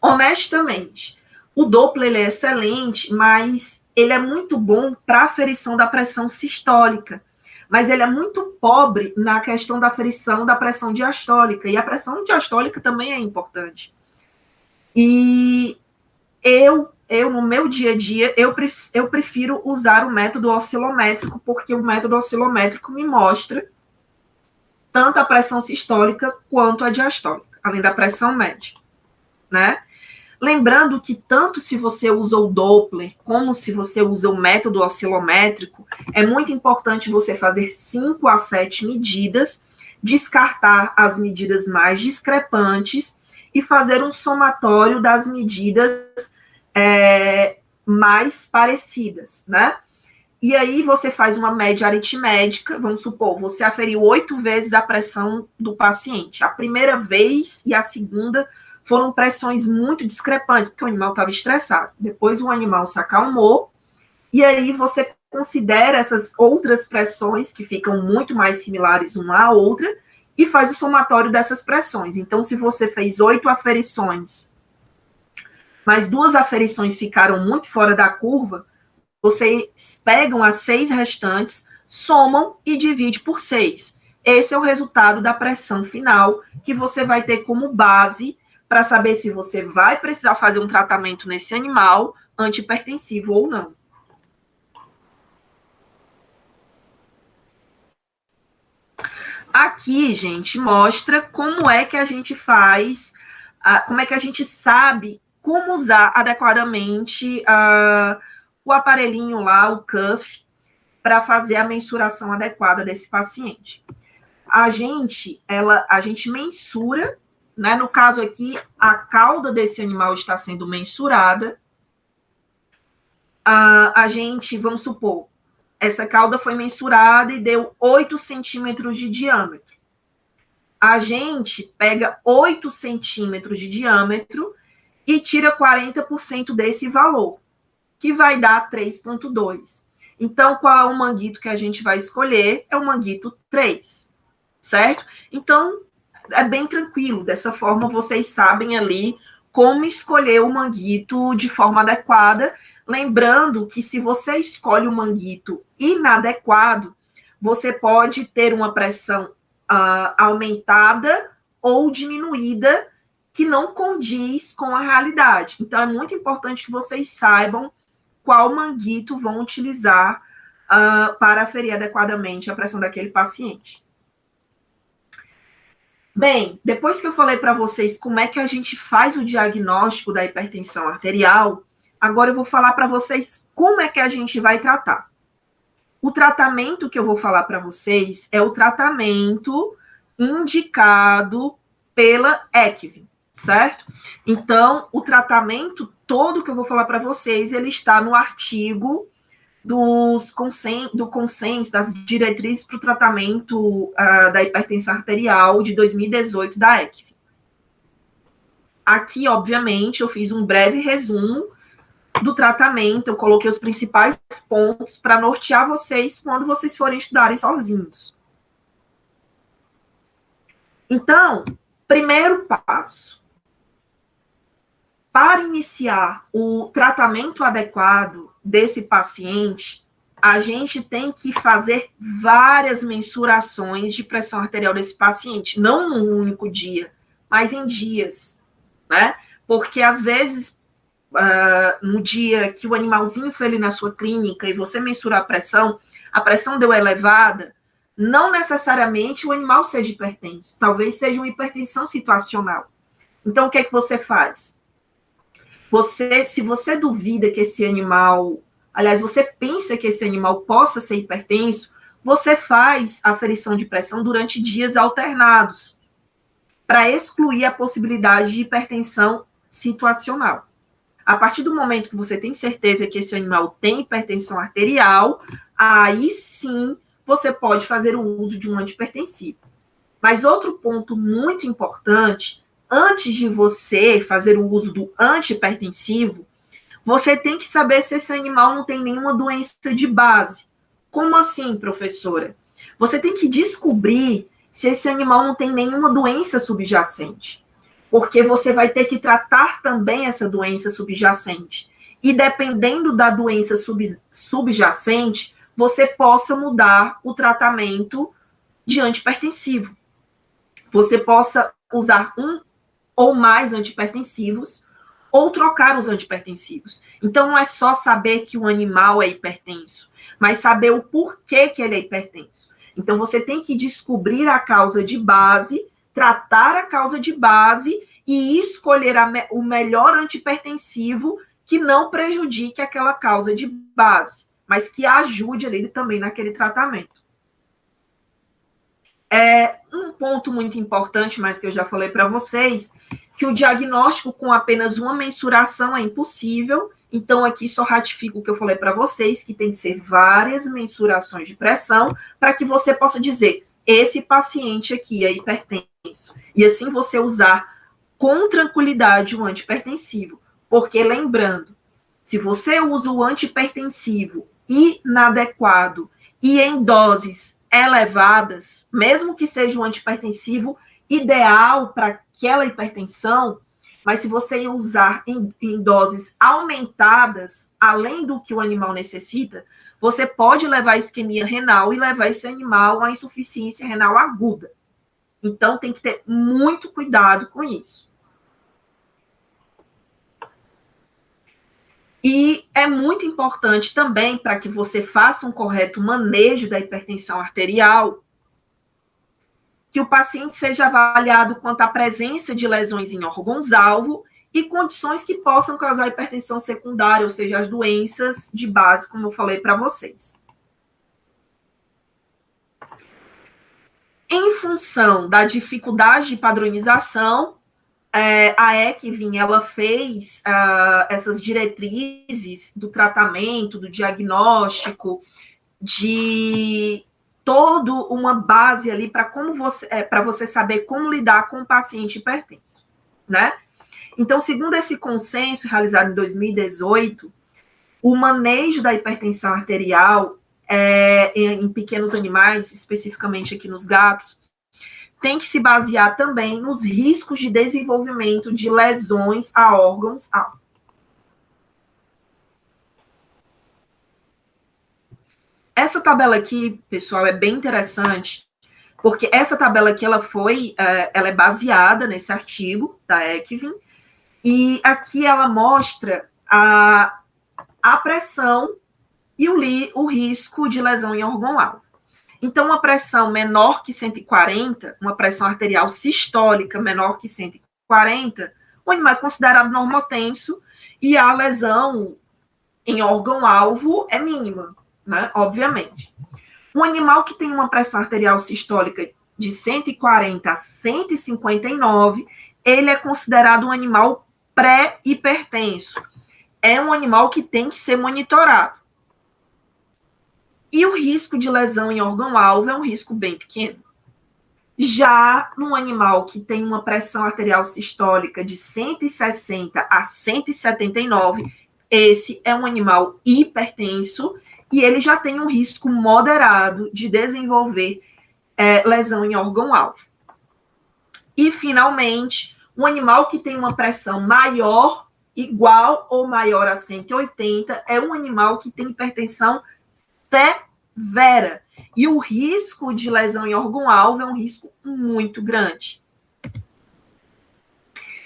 honestamente, o Doppler ele é excelente, mas ele é muito bom para a aferição da pressão sistólica, mas ele é muito pobre na questão da aferição da pressão diastólica, e a pressão diastólica também é importante. E eu no meu dia a dia, eu prefiro usar o método oscilométrico, porque o método oscilométrico me mostra tanto a pressão sistólica quanto a diastólica, além da pressão média, né? Lembrando que tanto se você usa o Doppler, como se você usa o método oscilométrico, é muito importante você fazer 5 a 7 medidas, descartar as medidas mais discrepantes e fazer um somatório das medidas mais parecidas, né? E aí você faz uma média aritmética, vamos supor, você aferiu 8 vezes a pressão do paciente. A primeira vez e a segunda foram pressões muito discrepantes, porque o animal estava estressado. Depois o animal se acalmou, e aí você considera essas outras pressões, que ficam muito mais similares uma à outra, e faz o somatório dessas pressões. Então, se você fez 8 aferições, mas 2 aferições ficaram muito fora da curva, vocês pegam as 6 restantes, somam e divide por 6. Esse é o resultado da pressão final, que você vai ter como base para saber se você vai precisar fazer um tratamento nesse animal antihipertensivo ou não. Aqui, gente, mostra como é que a gente faz, como é que a gente sabe como usar adequadamente o aparelhinho lá, o cuff, para fazer a mensuração adequada desse paciente. A gente mensura, né? No caso aqui, a cauda desse animal está sendo mensurada. Vamos supor, essa cauda foi mensurada e deu 8 centímetros de diâmetro. A gente pega 8 centímetros de diâmetro e tira 40% desse valor, que vai dar 3,2. Então, qual é o manguito que a gente vai escolher? É o manguito 3, certo? Então, é bem tranquilo. Dessa forma, vocês sabem ali como escolher o manguito de forma adequada. Lembrando que se você escolhe o manguito inadequado, você pode ter uma pressão aumentada ou diminuída que não condiz com a realidade. Então, é muito importante que vocês saibam qual manguito vão utilizar para aferir adequadamente a pressão daquele paciente. Bem, depois que eu falei para vocês como é que a gente faz o diagnóstico da hipertensão arterial, agora eu vou falar para vocês como é que a gente vai tratar. O tratamento que eu vou falar para vocês é o tratamento indicado pela ECV, certo? Então, o tratamento todo que eu vou falar para vocês, ele está no artigo do consenso, das diretrizes para o tratamento da hipertensão arterial de 2018 da ECV. Aqui, obviamente, eu fiz um breve resumo do tratamento, eu coloquei os principais pontos para nortear vocês quando vocês forem estudarem sozinhos. Então, primeiro passo. Para iniciar o tratamento adequado desse paciente, a gente tem que fazer várias mensurações de pressão arterial desse paciente, não num único dia, mas em dias, né? Porque, às vezes, no dia que o animalzinho foi ali na sua clínica e você mensurar a pressão deu elevada, não necessariamente o animal seja hipertenso, talvez seja uma hipertensão situacional. Então, o que é que você faz? Se você duvida que esse animal, aliás, você pensa que esse animal possa ser hipertenso, você faz a aferição de pressão durante dias alternados, para excluir a possibilidade de hipertensão situacional. A partir do momento que você tem certeza que esse animal tem hipertensão arterial, aí sim você pode fazer o uso de um antihipertensivo. Mas outro ponto muito importante, antes de você fazer o uso do antihipertensivo, você tem que saber se esse animal não tem nenhuma doença de base. Como assim, professora? Você tem que descobrir se esse animal não tem nenhuma doença subjacente, porque você vai ter que tratar também essa doença subjacente. E dependendo da doença subjacente, você possa mudar o tratamento de antihipertensivo. Você possa usar um ou mais antihipertensivos, ou trocar os antihipertensivos. Então, não é só saber que o animal é hipertenso, mas saber o porquê que ele é hipertenso. Então, você tem que descobrir a causa de base tratar a causa de base e escolher o melhor antihipertensivo que não prejudique aquela causa de base, mas que ajude ele também naquele tratamento. Um ponto muito importante, mas que eu já falei para vocês, que o diagnóstico com apenas uma mensuração é impossível. Então, aqui só ratifico o que eu falei para vocês, que tem que ser várias mensurações de pressão para que você possa dizer, esse paciente aqui é hipertenso. E assim você usar com tranquilidade o antihipertensivo. Porque, lembrando, se você usa o antihipertensivo inadequado e em doses elevadas, mesmo que seja um antihipertensivo ideal para aquela hipertensão, mas se você usar em doses aumentadas, além do que o animal necessita, você pode levar a isquemia renal e levar esse animal à insuficiência renal aguda. Então, tem que ter muito cuidado com isso. E é muito importante também, para que você faça um correto manejo da hipertensão arterial, que o paciente seja avaliado quanto à presença de lesões em órgãos-alvo e condições que possam causar hipertensão secundária, ou seja, as doenças de base, como eu falei para vocês. Em função da dificuldade de padronização, a ECVIM, ela fez essas diretrizes do tratamento, do diagnóstico, de toda uma base ali para você saber como lidar com o paciente hipertenso, né? Então, segundo esse consenso realizado em 2018, o manejo da hipertensão arterial em pequenos animais, especificamente aqui nos gatos, tem que se basear também nos riscos de desenvolvimento de lesões a órgãos-alvo. Essa tabela aqui, pessoal, é bem interessante, porque essa tabela aqui, ela é baseada nesse artigo da ECVIM, e aqui ela mostra a pressão e o risco de lesão em órgão-alvo. Então, uma pressão menor que 140, uma pressão arterial sistólica menor que 140, o animal é considerado normotenso e a lesão em órgão-alvo é mínima, né? Obviamente. Um animal que tem uma pressão arterial sistólica de 140 a 159, ele é considerado um animal pré-hipertenso. É um animal que tem que ser monitorado. E o risco de lesão em órgão-alvo é um risco bem pequeno. Já num animal que tem uma pressão arterial sistólica de 160 a 179, esse é um animal hipertenso e ele já tem um risco moderado de desenvolver lesão em órgão-alvo. E, finalmente, um animal que tem uma pressão maior, igual ou maior a 180, é um animal que tem hipertensão severa. E o risco de lesão em órgão-alvo é um risco muito grande.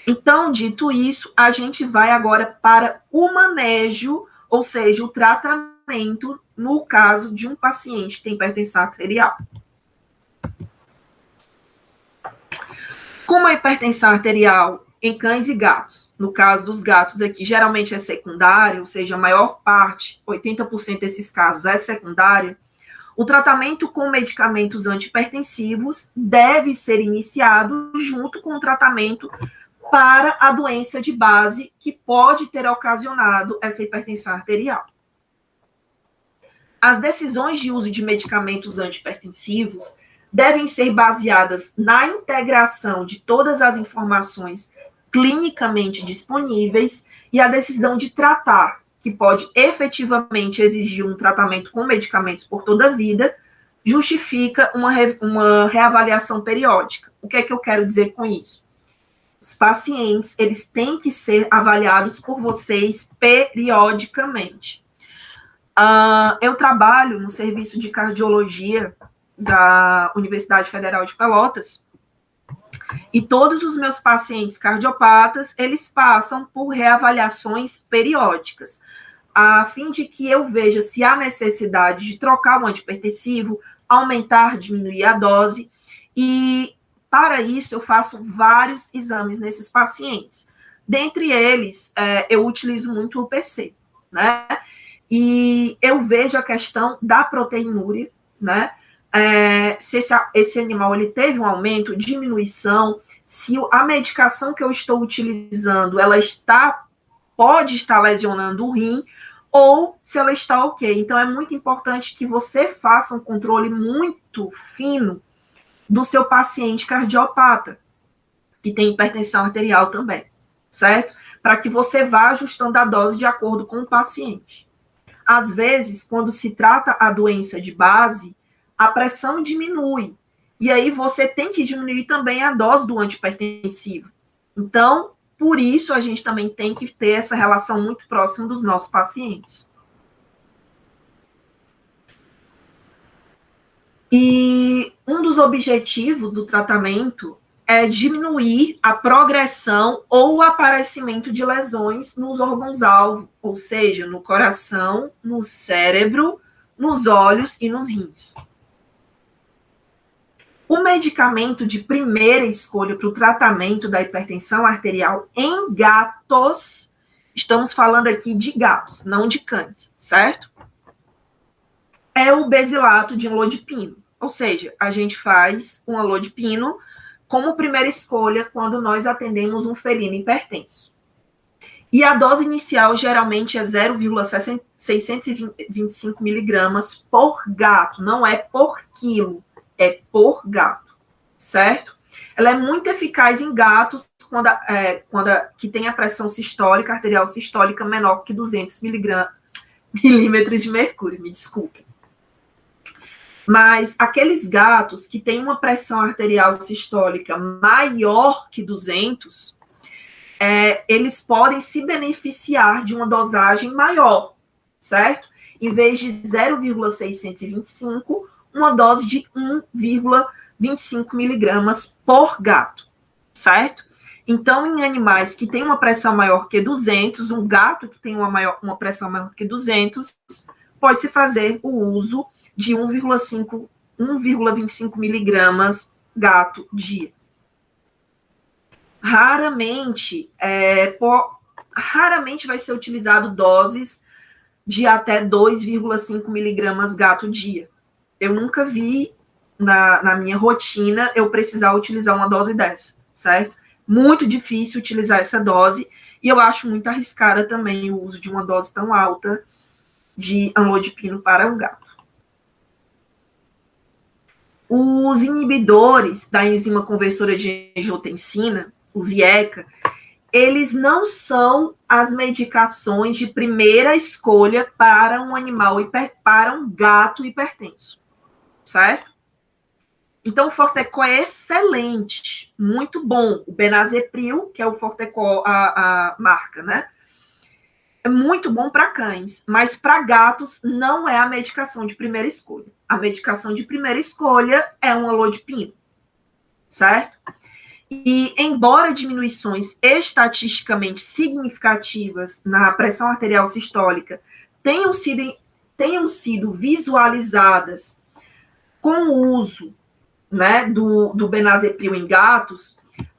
Então, dito isso, a gente vai agora para o manejo, ou seja, o tratamento no caso de um paciente que tem hipertensão arterial. Como a hipertensão arterial em cães e gatos, no caso dos gatos aqui, geralmente é secundária, ou seja, a maior parte, 80% desses casos é secundária, o tratamento com medicamentos antihipertensivos deve ser iniciado junto com o tratamento para a doença de base que pode ter ocasionado essa hipertensão arterial. As decisões de uso de medicamentos antihipertensivos devem ser baseadas na integração de todas as informações clinicamente disponíveis e a decisão de tratar, que pode efetivamente exigir um tratamento com medicamentos por toda a vida, justifica uma reavaliação periódica. O que é que eu quero dizer com isso? Os pacientes, eles têm que ser avaliados por vocês periodicamente. Eu trabalho no serviço de cardiologia da Universidade Federal de Pelotas e todos os meus pacientes cardiopatas, eles passam por reavaliações periódicas, a fim de que eu veja se há necessidade de trocar o antihipertensivo, aumentar, diminuir a dose, e para isso, eu faço vários exames nesses pacientes. Dentre eles, eu utilizo muito o PC, né? E eu vejo a questão da proteinúria, né? Se esse animal ele teve um aumento, diminuição, se a medicação que eu estou utilizando, ela pode estar lesionando o rim, ou se ela está ok. Então, é muito importante que você faça um controle muito fino do seu paciente cardiopata, que tem hipertensão arterial também, certo? Para que você vá ajustando a dose de acordo com o paciente. Às vezes, quando se trata a doença de base, a pressão diminui. E aí você tem que diminuir também a dose do antihipertensivo. Então, por isso, a gente também tem que ter essa relação muito próxima dos nossos pacientes. E um dos objetivos do tratamento é diminuir a progressão ou o aparecimento de lesões nos órgãos-alvo, ou seja, no coração, no cérebro, nos olhos e nos rins. O medicamento de primeira escolha para o tratamento da hipertensão arterial em gatos, estamos falando aqui de gatos, não de cães, certo? É o basilato de amlodipino. Ou seja, a gente faz um amlodipino como primeira escolha quando nós atendemos um felino hipertenso. E a dose inicial geralmente é 0,625 miligramas por gato, não é por quilo, é por gato, certo? Ela é muito eficaz em gatos que tem a pressão sistólica, arterial sistólica menor que 200 milímetros de mercúrio, me desculpe. Mas aqueles gatos que têm uma pressão arterial sistólica maior que 200, eles podem se beneficiar de uma dosagem maior, certo? Em vez de 0,625, uma dose de 1,25 miligramas por gato, certo? Então, em animais que têm uma pressão maior que 200, um gato que tem uma pressão maior que 200, pode-se fazer o uso de 1,25 miligramas gato dia. Raramente vai ser utilizado doses de até 2,5 miligramas gato dia. Eu nunca vi na minha rotina eu precisar utilizar uma dose dessa, certo? Muito difícil utilizar essa dose e eu acho muito arriscada também o uso de uma dose tão alta de amlodipino para um gato. Os inibidores da enzima conversora de angiotensina, os IECA, eles não são as medicações de primeira escolha para um animal, para um gato hipertenso, certo? Então, o Fortecol é excelente, muito bom. O Benazepril, que é o Fortecol, a marca, né? É muito bom para cães, mas para gatos não é a medicação de primeira escolha. A medicação de primeira escolha é um amlodipino, certo? E, embora diminuições estatisticamente significativas na pressão arterial sistólica tenham sido visualizadas com o uso, né, do Benazepril em gatos,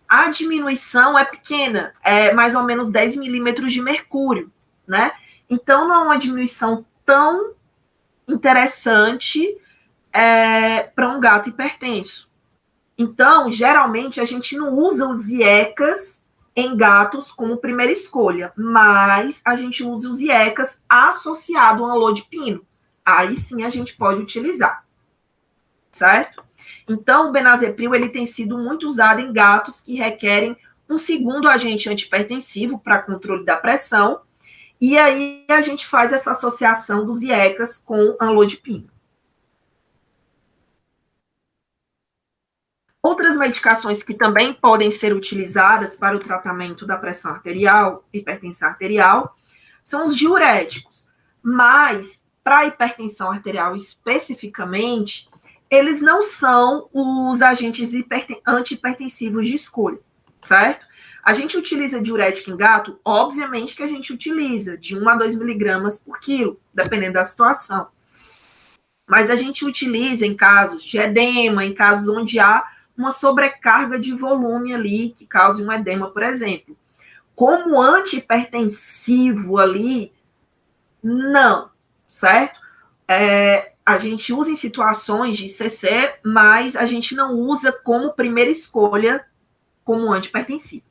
a diminuição é pequena, é mais ou menos 10 milímetros de mercúrio, né? Então, não é uma diminuição tão interessante para um gato hipertenso. Então, geralmente, a gente não usa os IECAs em gatos como primeira escolha, mas a gente usa os IECAs associado ao amlodipino. Aí sim a gente pode utilizar, certo? Então, o Benazepril ele tem sido muito usado em gatos que requerem um segundo agente antihipertensivo para controle da pressão, e aí a gente faz essa associação dos IECAs com amlodipino. Outras medicações que também podem ser utilizadas para o tratamento da pressão arterial, hipertensão arterial, são os diuréticos. Mas, para a hipertensão arterial especificamente, eles não são os agentes antihipertensivos de escolha, certo? A gente utiliza diurético em gato? Obviamente que a gente utiliza de 1 a 2 miligramas por quilo, dependendo da situação. Mas a gente utiliza em casos de edema, em casos onde há uma sobrecarga de volume ali que cause um edema, por exemplo. Como antihipertensivo ali, não, certo? A gente usa em situações de CC, mas a gente não usa como primeira escolha como antihipertensivo.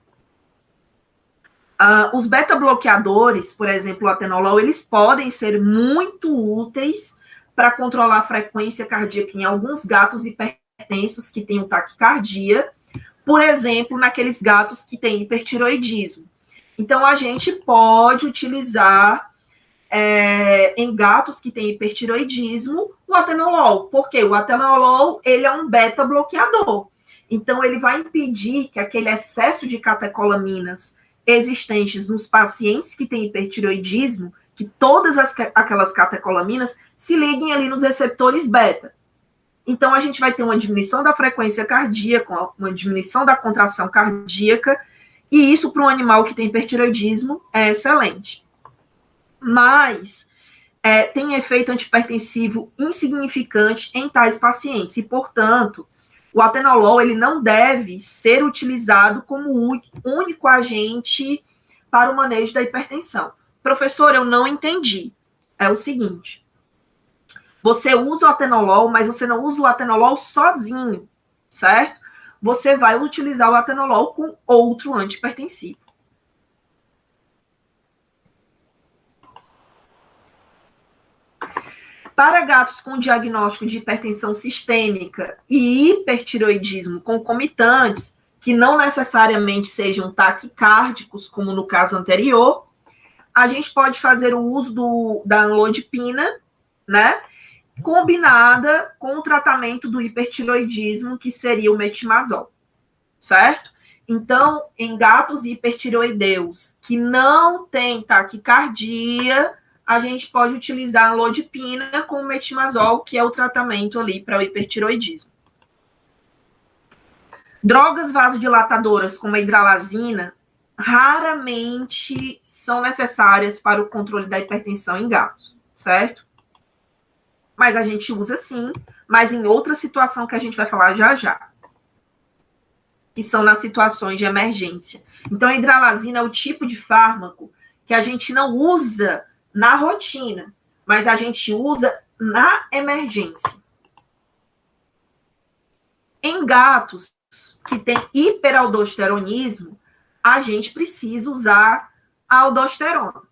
Os beta-bloqueadores, por exemplo, o atenolol, eles podem ser muito úteis para controlar a frequência cardíaca em alguns gatos hipertensos que têm taquicardia, por exemplo, naqueles gatos que têm hipertiroidismo. Então, a gente pode utilizar em gatos que têm hipertiroidismo o atenolol, porque o atenolol ele é um beta-bloqueador. Então, ele vai impedir que aquele excesso de catecolaminas existentes nos pacientes que têm hipertiroidismo, que todas aquelas catecolaminas se liguem ali nos receptores beta. Então, a gente vai ter uma diminuição da frequência cardíaca, uma diminuição da contração cardíaca, e isso para um animal que tem hipertiroidismo é excelente. Mas tem efeito antihipertensivo insignificante em tais pacientes, e, portanto, o atenolol ele não deve ser utilizado como único agente para o manejo da hipertensão. Professor, eu não entendi. É o seguinte, você usa o atenolol, mas você não usa o atenolol sozinho, certo? Você vai utilizar o atenolol com outro antihipertensivo. Para gatos com diagnóstico de hipertensão sistêmica e hipertiroidismo concomitantes, que não necessariamente sejam taquicárdicos, como no caso anterior, a gente pode fazer o uso da amlodipina, né, combinada com o tratamento do hipertiroidismo, que seria o metimazol, certo? Então, em gatos hipertiroideus que não têm taquicardia, a gente pode utilizar a amlodipina com o metimazol, que é o tratamento ali para o hipertiroidismo. Drogas vasodilatadoras, como a hidralazina, raramente são necessárias para o controle da hipertensão em gatos, certo? Mas a gente usa sim, mas em outra situação que a gente vai falar já já, que são nas situações de emergência. Então, a hidralazina é o tipo de fármaco que a gente não usa na rotina, mas a gente usa na emergência. Em gatos que têm hiperaldosteronismo, a gente precisa usar a aldosterona,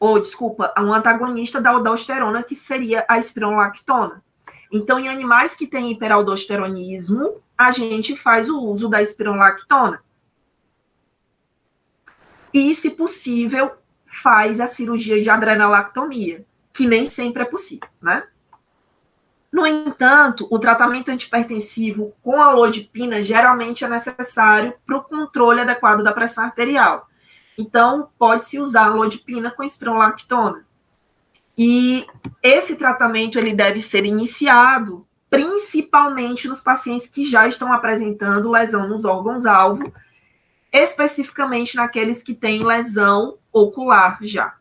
um antagonista da aldosterona, que seria a espironolactona. Então, em animais que têm hiperaldosteronismo, a gente faz o uso da espironolactona. E, se possível, faz a cirurgia de adrenalactomia, que nem sempre é possível, né? No entanto, o tratamento antihipertensivo com a amlodipina geralmente é necessário para o controle adequado da pressão arterial. Então, pode-se usar a amlodipina com espironolactona. E esse tratamento ele deve ser iniciado principalmente nos pacientes que já estão apresentando lesão nos órgãos-alvo, especificamente naqueles que têm lesão ocular já.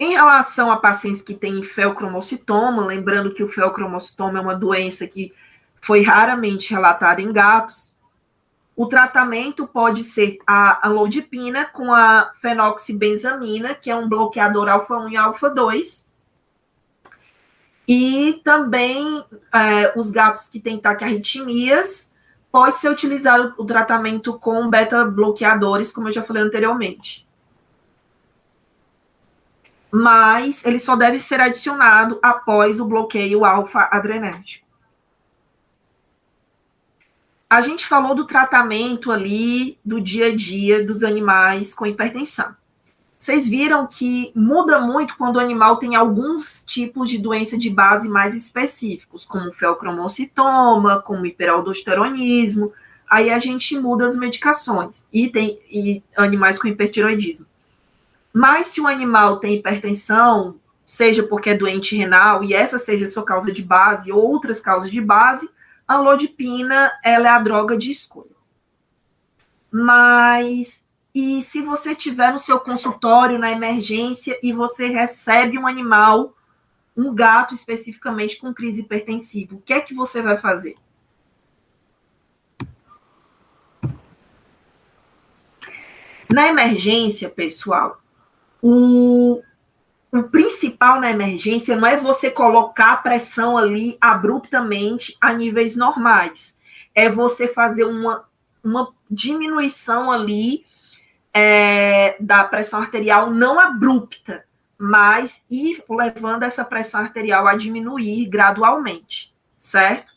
Em relação a pacientes que têm feocromocitoma, lembrando que o feocromocitoma é uma doença que foi raramente relatada em gatos, o tratamento pode ser a amlodipina com a fenoxibenzamina, que é um bloqueador alfa-1 e alfa-2, e também os gatos que têm taquiarritmias, pode ser utilizado o tratamento com beta-bloqueadores, como eu já falei anteriormente. Mas ele só deve ser adicionado após o bloqueio alfa-adrenérgico. A gente falou do tratamento ali do dia a dia dos animais com hipertensão. Vocês viram que muda muito quando o animal tem alguns tipos de doença de base mais específicos, como feocromocitoma, como hiperaldosteronismo. Aí a gente muda as medicações e animais com hipertiroidismo. Mas se o animal tem hipertensão, seja porque é doente renal e essa seja a sua causa de base ou outras causas de base, a amlodipina ela é a droga de escolha. Mas, e se você tiver no seu consultório, na emergência, e você recebe um animal, um gato especificamente com crise hipertensiva, o que é que você vai fazer? Na emergência, pessoal, o principal na emergência não é você colocar a pressão ali abruptamente a níveis normais. É você fazer uma diminuição ali da pressão arterial não abrupta, mas ir levando essa pressão arterial a diminuir gradualmente, certo?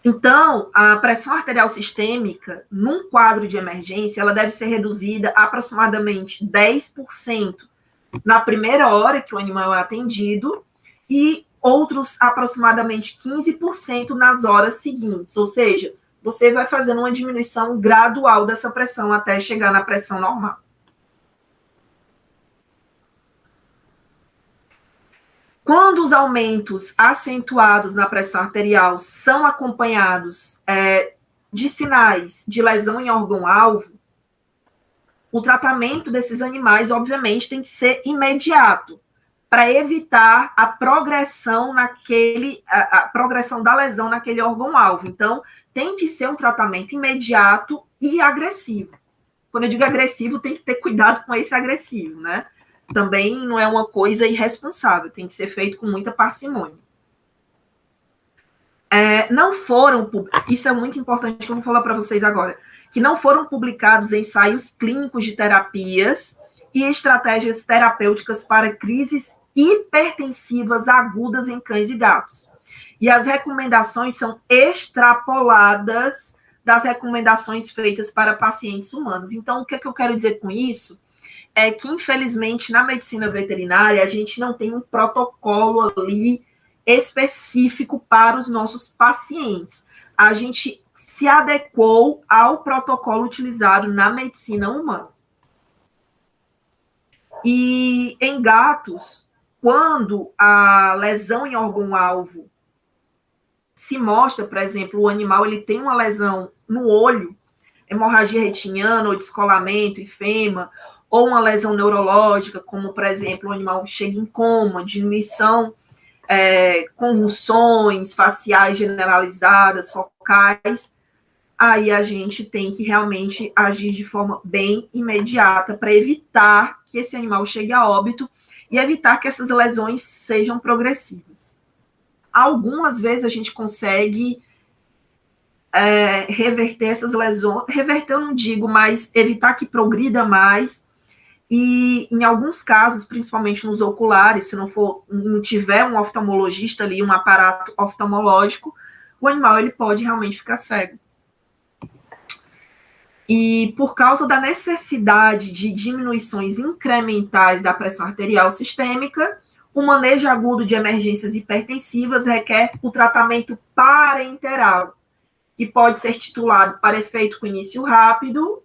Então, a pressão arterial sistêmica, num quadro de emergência, ela deve ser reduzida aproximadamente 10% na primeira hora que o animal é atendido e outros aproximadamente 15% nas horas seguintes. Ou seja, você vai fazendo uma diminuição gradual dessa pressão até chegar na pressão normal. Quando os aumentos acentuados na pressão arterial são acompanhados de sinais de lesão em órgão-alvo, o tratamento desses animais, obviamente, tem que ser imediato, para evitar a progressão a progressão da lesão naquele órgão-alvo. Então, tem que ser um tratamento imediato e agressivo. Quando eu digo agressivo, tem que ter cuidado com esse agressivo, né? Também não é uma coisa irresponsável, tem que ser feito com muita parcimônia. Isso é muito importante que eu vou falar para vocês agora, que não foram publicados ensaios clínicos de terapias e estratégias terapêuticas para crises hipertensivas agudas em cães e gatos. E as recomendações são extrapoladas das recomendações feitas para pacientes humanos. Então, o que eu quero dizer com isso? É que, infelizmente, na medicina veterinária, a gente não tem um protocolo ali específico para os nossos pacientes. A gente se adequou ao protocolo utilizado na medicina humana. E em gatos, quando a lesão em órgão-alvo se mostra, por exemplo, o animal ele tem uma lesão no olho, hemorragia retiniana ou descolamento, ifema, ou uma lesão neurológica, como, por exemplo, o animal chega em coma, diminuição, convulsões faciais generalizadas, focais, aí a gente tem que realmente agir de forma bem imediata para evitar que esse animal chegue a óbito e evitar que essas lesões sejam progressivas. Algumas vezes a gente consegue reverter essas lesões, reverter eu não digo, mas evitar que progrida mais. E em alguns casos, principalmente nos oculares, se não tiver um oftalmologista ali, um aparato oftalmológico, o animal ele pode realmente ficar cego. E por causa da necessidade de diminuições incrementais da pressão arterial sistêmica, o manejo agudo de emergências hipertensivas requer o tratamento parenteral, que pode ser titulado para efeito com início rápido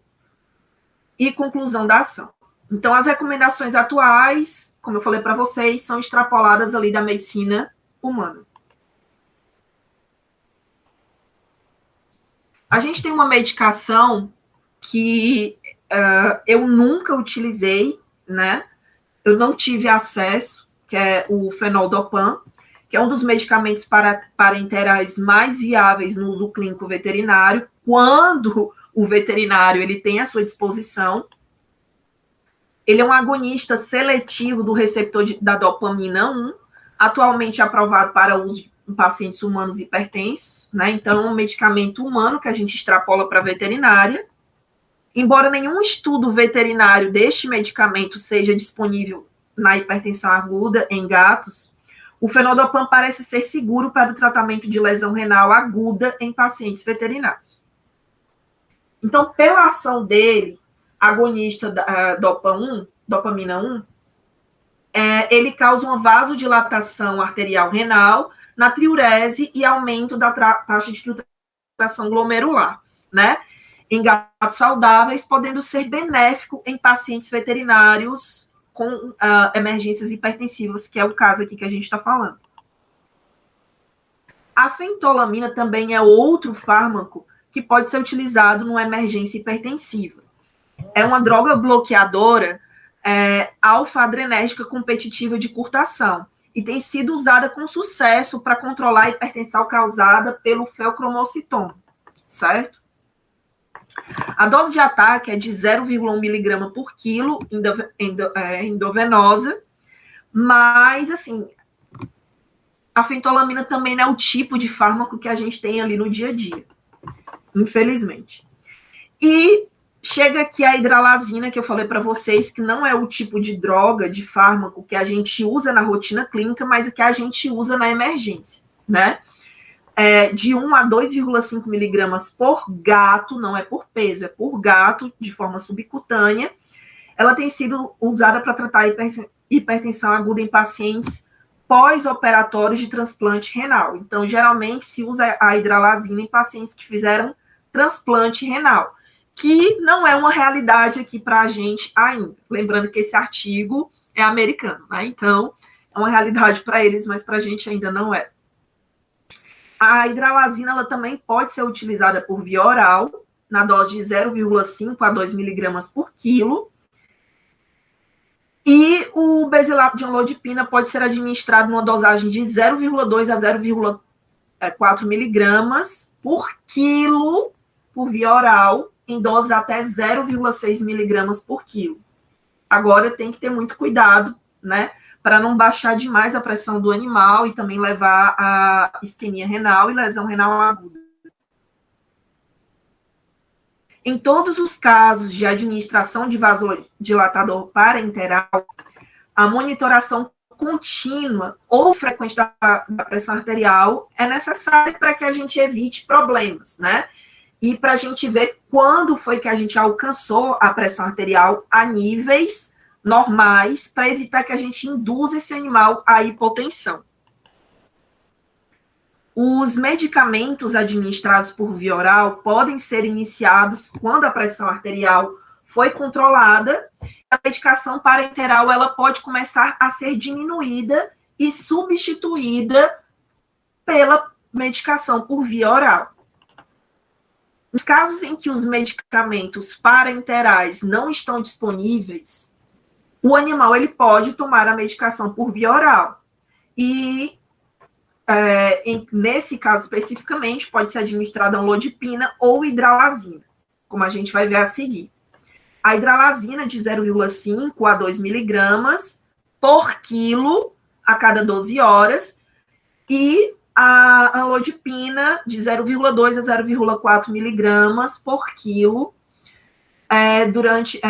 e conclusão da ação. Então, as recomendações atuais, como eu falei para vocês, são extrapoladas ali da medicina humana. A gente tem uma medicação que eu nunca utilizei, né? Eu não tive acesso, que é o fenoldopam, que é um dos medicamentos parenterais mais viáveis no uso clínico veterinário, quando o veterinário ele tem à sua disposição. Ele é um agonista seletivo do receptor da dopamina 1, atualmente aprovado para uso em pacientes humanos hipertensos, né? Então, é um medicamento humano que a gente extrapola para a veterinária. Embora nenhum estudo veterinário deste medicamento seja disponível na hipertensão aguda em gatos, o fenoldopam parece ser seguro para o tratamento de lesão renal aguda em pacientes veterinários. Então, pela ação dele, agonista da dopamina 1, ele causa uma vasodilatação arterial renal, natriurese e aumento da taxa de filtração glomerular, né? Em gatos saudáveis, podendo ser benéfico em pacientes veterinários com emergências hipertensivas, que é o caso aqui que a gente está falando. A fentolamina também é outro fármaco que pode ser utilizado numa emergência hipertensiva. É uma droga bloqueadora alfa-adrenérgica competitiva de curta ação e tem sido usada com sucesso para controlar a hipertensão causada pelo feocromocitoma, certo? A dose de ataque é de 0,1 miligrama por quilo endovenosa, mas, assim, a fentolamina também não é o tipo de fármaco que a gente tem ali no dia a dia, infelizmente. E chega aqui a hidralazina, que eu falei para vocês, que não é o tipo de droga, de fármaco que a gente usa na rotina clínica, mas que a gente usa na emergência, né? De 1 a 2,5 miligramas por gato, não é por peso, é por gato, de forma subcutânea. Ela tem sido usada para tratar hipertensão aguda em pacientes pós-operatórios de transplante renal. Então, geralmente, se usa a hidralazina em pacientes que fizeram transplante renal, que não é uma realidade aqui para a gente ainda. Lembrando que esse artigo é americano, né? Então, é uma realidade para eles, mas para a gente ainda não é. A hidralazina ela também pode ser utilizada por via oral, na dose de 0,5 a 2 miligramas por quilo. E o basilato de amlodipina pode ser administrado numa dosagem de 0,2 a 0,4 miligramas por quilo por via oral, em doses até 0,6 miligramas por quilo. Agora tem que ter muito cuidado, né, para não baixar demais a pressão do animal e também levar a isquemia renal e lesão renal aguda. Em todos os casos de administração de vasodilatador parenteral, a monitoração contínua ou frequente da pressão arterial é necessária para que a gente evite problemas, né? E para a gente ver quando foi que a gente alcançou a pressão arterial a níveis normais, para evitar que a gente induza esse animal à hipotensão. Os medicamentos administrados por via oral podem ser iniciados quando a pressão arterial foi controlada. A medicação parenteral ela pode começar a ser diminuída e substituída pela medicação por via oral. Nos casos em que os medicamentos parenterais não estão disponíveis, o animal ele pode tomar a medicação por via oral. E, nesse caso especificamente, pode ser administrada amlodipina ou hidralazina, como a gente vai ver a seguir. A hidralazina de 0,5 a 2 miligramas por quilo a cada 12 horas e a amlodipina de 0,2 a 0,4 miligramas por quilo durante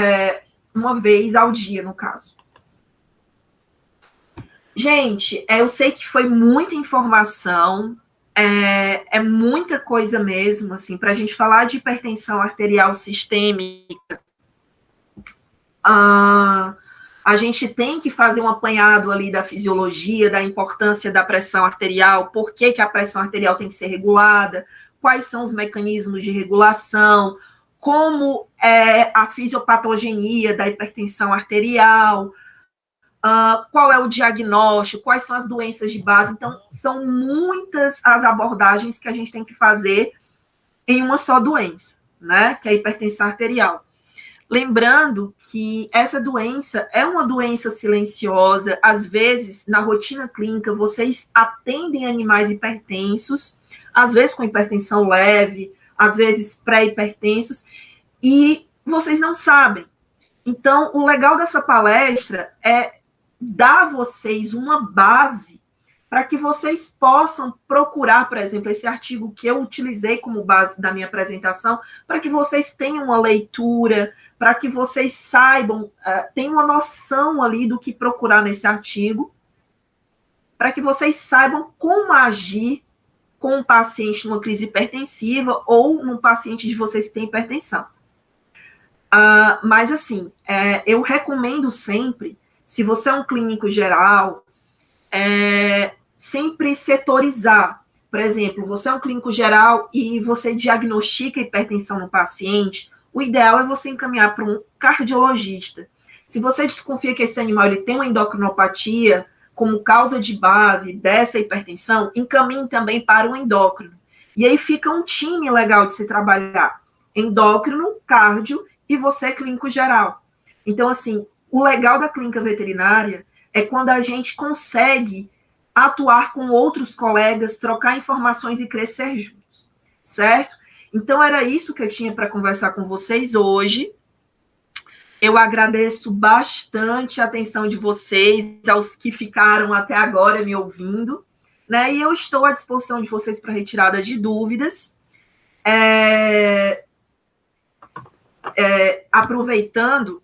uma vez ao dia, no caso. Gente, eu sei que foi muita informação, é muita coisa mesmo, assim, para a gente falar de hipertensão arterial sistêmica. A gente tem que fazer um apanhado ali da fisiologia, da importância da pressão arterial, por que a pressão arterial tem que ser regulada, quais são os mecanismos de regulação, como é a fisiopatogenia da hipertensão arterial, qual é o diagnóstico, quais são as doenças de base. Então, são muitas as abordagens que a gente tem que fazer em uma só doença, né, que é a hipertensão arterial. Lembrando que essa doença é uma doença silenciosa, às vezes, na rotina clínica, vocês atendem animais hipertensos, às vezes com hipertensão leve, às vezes pré-hipertensos, e vocês não sabem. Então, o legal dessa palestra é dar a vocês uma base para que vocês possam procurar, por exemplo, esse artigo que eu utilizei como base da minha apresentação, para que vocês tenham uma leitura, para que vocês saibam, tenham uma noção ali do que procurar nesse artigo, para que vocês saibam como agir com um paciente numa crise hipertensiva ou num paciente de vocês que tem hipertensão. Mas, assim, eu recomendo sempre, se você é um clínico geral, sempre setorizar. Por exemplo, você é um clínico geral e você diagnostica hipertensão no paciente, o ideal é você encaminhar para um cardiologista. Se você desconfia que esse animal ele tem uma endocrinopatia como causa de base dessa hipertensão, encaminhe também para um endócrino. E aí fica um time legal de se trabalhar. Endócrino, cardio e você clínico geral. Então, assim, o legal da clínica veterinária é quando a gente consegue atuar com outros colegas, trocar informações e crescer juntos, certo? Então, era isso que eu tinha para conversar com vocês hoje. Eu agradeço bastante a atenção de vocês, aos que ficaram até agora me ouvindo, né? E eu estou à disposição de vocês para retirada de dúvidas. Aproveitando,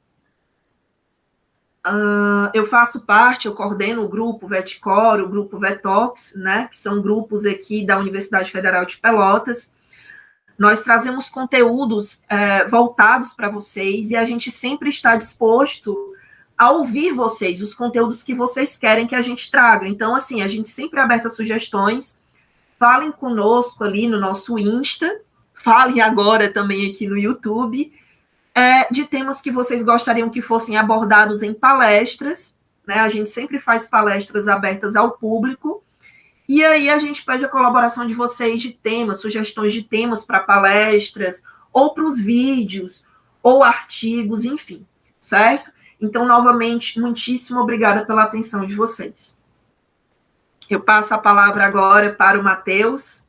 eu faço parte, eu coordeno o grupo VetCor, o grupo Vetox, né? Que são grupos aqui da Universidade Federal de Pelotas. Nós trazemos conteúdos voltados para vocês e a gente sempre está disposto a ouvir vocês, os conteúdos que vocês querem que a gente traga. Então, assim, a gente sempre é aberto a sugestões. Falem conosco ali no nosso Insta, falem agora também aqui no YouTube, de temas que vocês gostariam que fossem abordados em palestras, né? A gente sempre faz palestras abertas ao público. E aí a gente pede a colaboração de vocês de temas, sugestões de temas para palestras, ou para os vídeos, ou artigos, enfim, certo? Então, novamente, muitíssimo obrigada pela atenção de vocês. Eu passo a palavra agora para o Matheus.